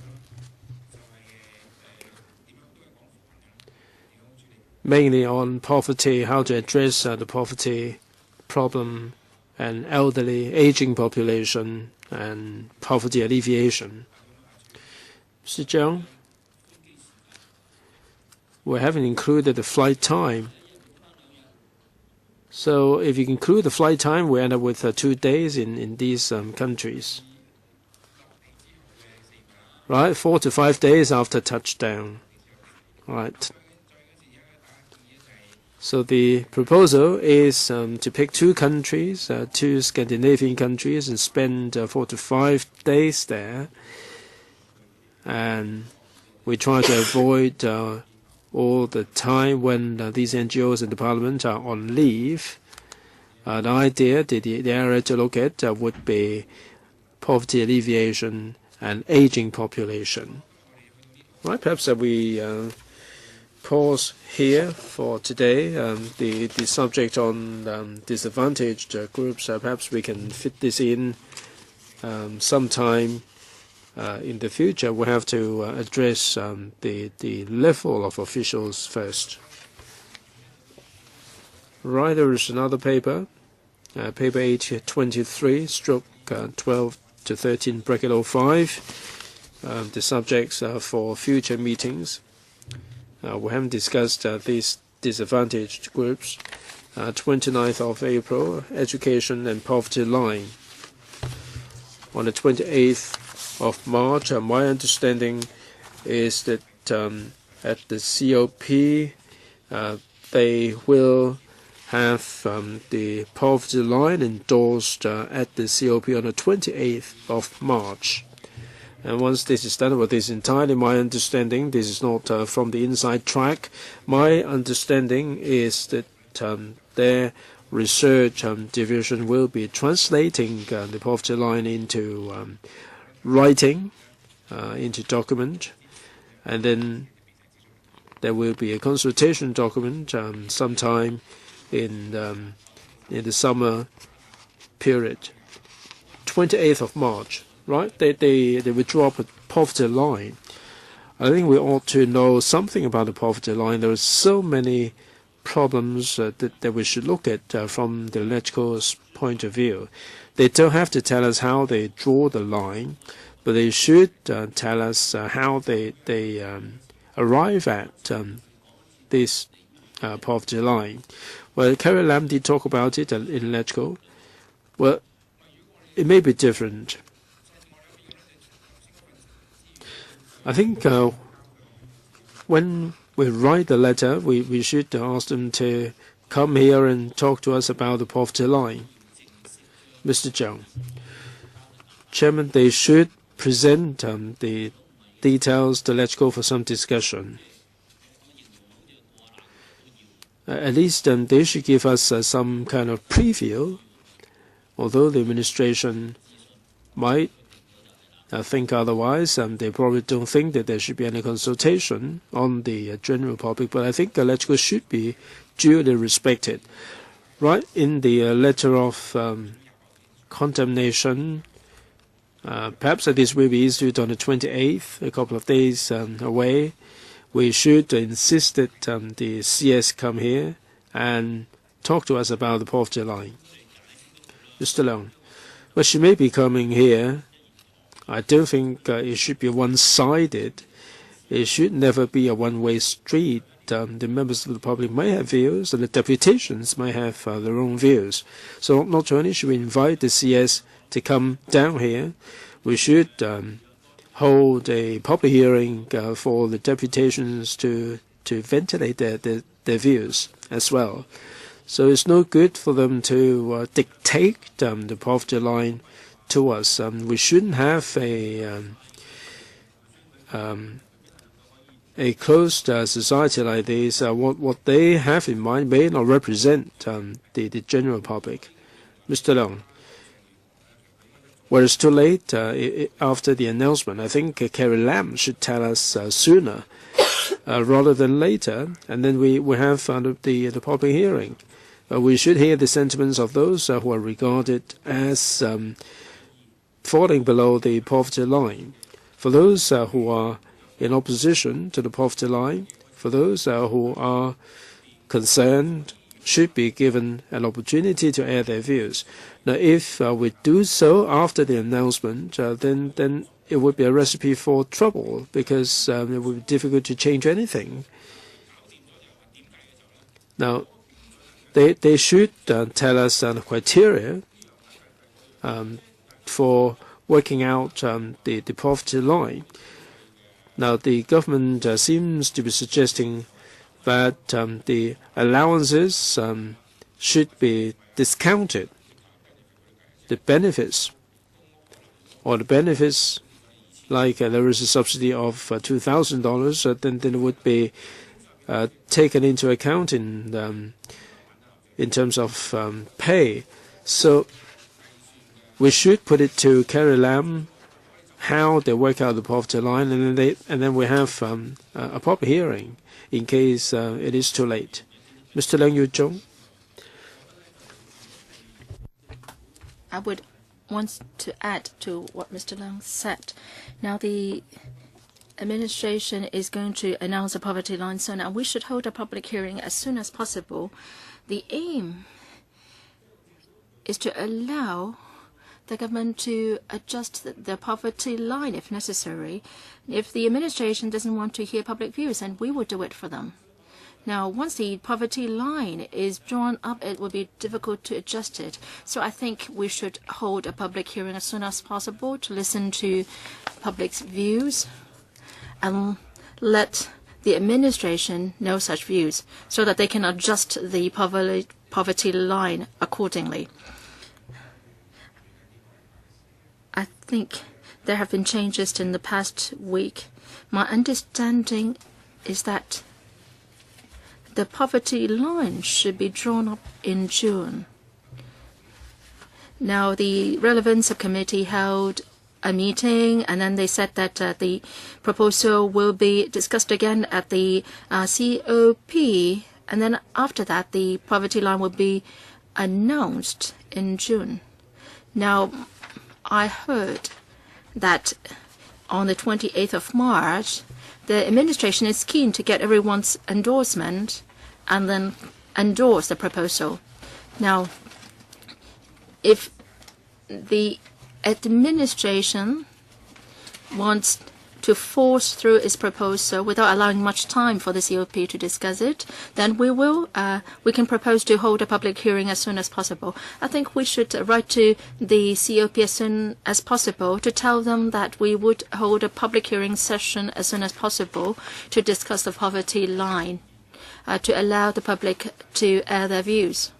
Mainly on poverty, how to address the poverty problem and elderly, aging population, and poverty alleviation. Mr. Zhang, we haven't included the flight time. So if you include the flight time, we end up with 2 days in these countries. Right, 4 to 5 days after touchdown. Right. So the proposal is to pick 2 countries, 2 Scandinavian countries, and spend 4 to 5 days there. And we try to avoid all the time when these NGOs in the Parliament are on leave. The idea, the area to look at would be poverty alleviation and aging population. Right, perhaps we pause here for today. The subject on disadvantaged groups, perhaps we can fit this in sometime in the future. We have to address the level of officials first. Right, there is another paper, paper 823, stroke 12 to 13, bracket 05, the subjects for future meetings. We haven't discussed these disadvantaged groups. 29th of April, education and poverty line. On the 28th of March, my understanding is that at the COP, they will have the poverty line endorsed at the COP on the 28th of March. And once this is done, well, this is entirely my understanding. This is not from the inside track. My understanding is that their research division will be translating the poverty line into writing, into document, and then there will be a consultation document sometime in the summer period. 28th of March, right? They will draw up a poverty line. I think we ought to know something about the poverty line. There are so many problems that we should look at from the electoral point of view. They don't have to tell us how they draw the line, but they should tell us how they arrive at this poverty line. Well, Carrie Lam did talk about it in electoral. Well, it may be different. I think when we write the letter, we should ask them to come here and talk to us about the poverty line. Mr. Zhang, Chairman, they should present the details, the let's go for some discussion. At least they should give us some kind of preview, although the administration might think otherwise. They probably don't think that there should be any consultation on the general public, but I think electoral should be duly respected. Right in the letter of condemnation, perhaps this will be issued on the 28th, a couple of days away. We should insist that the CS come here and talk to us about the poverty line. Mr. Leung, well, she may be coming here. I don't think it should be one-sided. It should never be a one-way street. The members of the public may have views, and the deputations may have their own views. So not only should we invite the CS to come down here, we should hold a public hearing for the deputations to ventilate their views as well. So it's no good for them to dictate the poverty line to us. We shouldn't have a closed society like this. What they have in mind may not represent the general public. Mr. Leung, well, it's too late after the announcement. I think Carrie Lam should tell us sooner rather than later, and then we have the public hearing. We should hear the sentiments of those who are regarded as falling below the poverty line. For those who are in opposition to the poverty line, for those who are concerned, should be given an opportunity to air their views. Now, if we do so after the announcement, then it would be a recipe for trouble, because it would be difficult to change anything. Now, they should tell us the criteria for working out the poverty line. Now, the government seems to be suggesting that the allowances should be discounted. The benefits, like there is a subsidy of $2,000, then it would be taken into account in terms of pay. So we should put it to Carrie Lam how they work out the poverty line, and then we have a proper hearing in case it is too late. Mr. Leung Yu-chung. I would want to add to what Mr. Leung said. Now, the administration is going to announce a poverty line soon, and we should hold a public hearing as soon as possible. The aim is to allow the government to adjust the poverty line if necessary. If the administration doesn't want to hear public views, then we will do it for them. Now, once the poverty line is drawn up, it will be difficult to adjust it. So I think we should hold a public hearing as soon as possible to listen to public's views and let the administration know such views so that they can adjust the poverty line accordingly. I think there have been changes in the past week. My understanding is that the poverty line should be drawn up in June. Now, the relevant subcommittee held a meeting, and then they said that the proposal will be discussed again at the COP, and then after that, the poverty line will be announced in June. Now, I heard that on the 28th of March, the administration is keen to get everyone's endorsement and then endorse the proposal. Now, if the administration wants to force through its proposal without allowing much time for the COP to discuss it, then we can propose to hold a public hearing as soon as possible. I think we should write to the COP as soon as possible to tell them that we would hold a public hearing session as soon as possible to discuss the poverty line, to allow the public to air their views.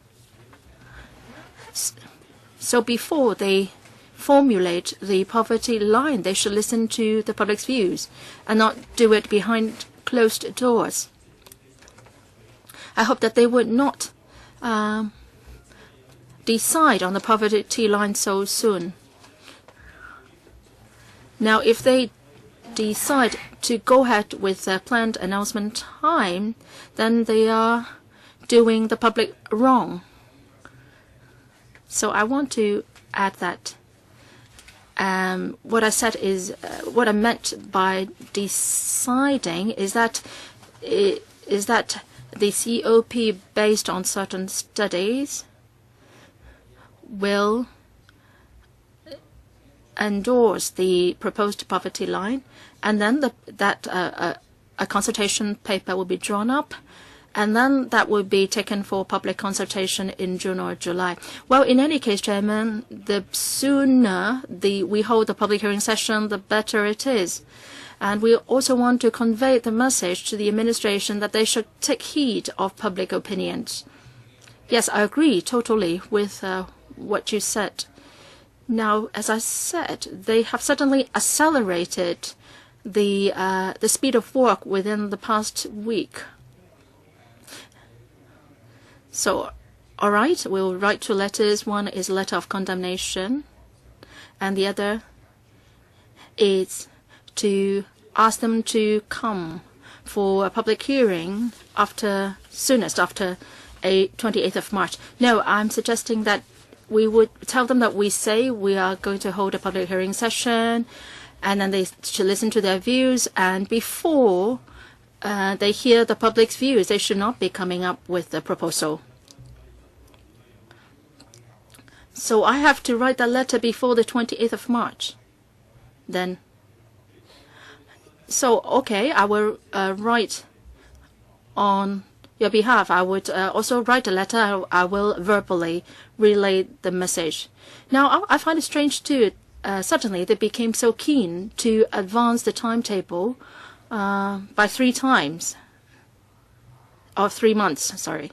So before they formulate the poverty line, they should listen to the public's views and not do it behind closed doors. I hope that they would not decide on the poverty line so soon. Now, if they decide to go ahead with the planned announcement time, then they are doing the public wrong. So I want to add that what I said is what I meant by deciding is that the COP, based on certain studies, will endorse the proposed poverty line, and then a consultation paper will be drawn up, And then that will be taken for public consultation in June or July. Well, in any case, Chairman, the sooner we hold the public hearing session, the better it is. And we also want to convey the message to the administration that they should take heed of public opinions. Yes, I agree totally with what you said. Now, as I said, they have certainly accelerated the speed of work within the past week. So, all right, we'll write two letters. One is a letter of condemnation, and the other is to ask them to come for a public hearing soonest after 28th of March. No, I'm suggesting that we would tell them that we say we are going to hold a public hearing session, and then they should listen to their views, and before they hear the public's views, they should not be coming up with a proposal. So I have to write that letter before the 28th of March. Then, so okay, I will write on your behalf. I would also write a letter. I will verbally relay the message. Now, I find it strange too. Suddenly, they became so keen to advance the timetable by 3 times, or 3 months, sorry.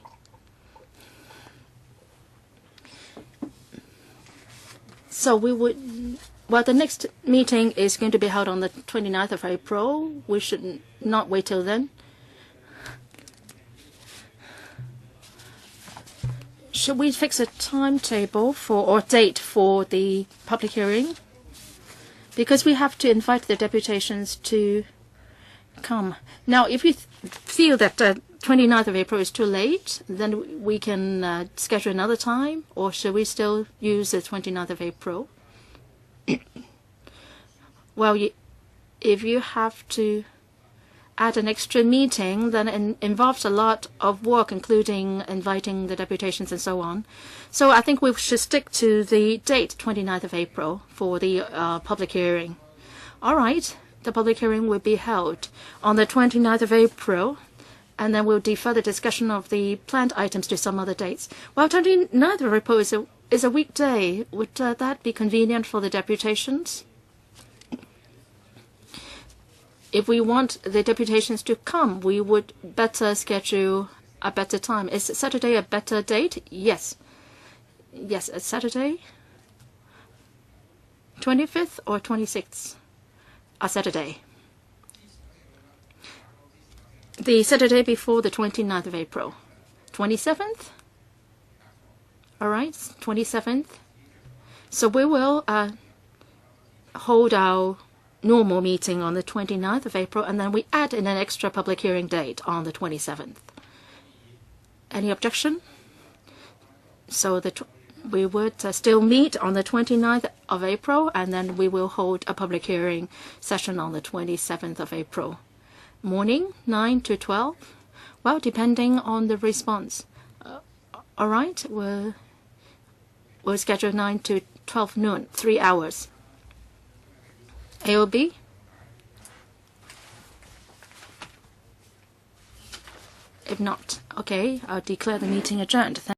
So the next meeting is going to be held on the 29th of April. We should not wait till then. Should we fix a timetable or date for the public hearing? Because we have to invite the deputations to come. Now, if you feel that the 29th of April is too late, then we can schedule another time, or should we still use the 29th of April? Well, if you have to add an extra meeting, then it involves a lot of work, including inviting the deputations and so on. So I think we should stick to the date, 29th of April, for the public hearing. All right, the public hearing will be held on the 29th of April, and then we'll defer the discussion of the planned items to some other dates. Well, 29th of April is a weekday. Would that be convenient for the deputations? If we want the deputations to come, we would better schedule a better time. Is Saturday a better date? Yes. Yes, it's Saturday. 25th or 26th? A Saturday. The Saturday before the 29th of April. 27th? All right, 27th. So we will hold our normal meeting on the 29th of April, and then we add in an extra public hearing date on the 27th. Any objection? So we would still meet on the 29th of April, and then we will hold a public hearing session on the 27th of April. Morning, 9 to 12? Well, depending on the response. All right, we'll schedule 9 to 12 noon, 3 hours. AOB? If not, okay, I'll declare the meeting adjourned.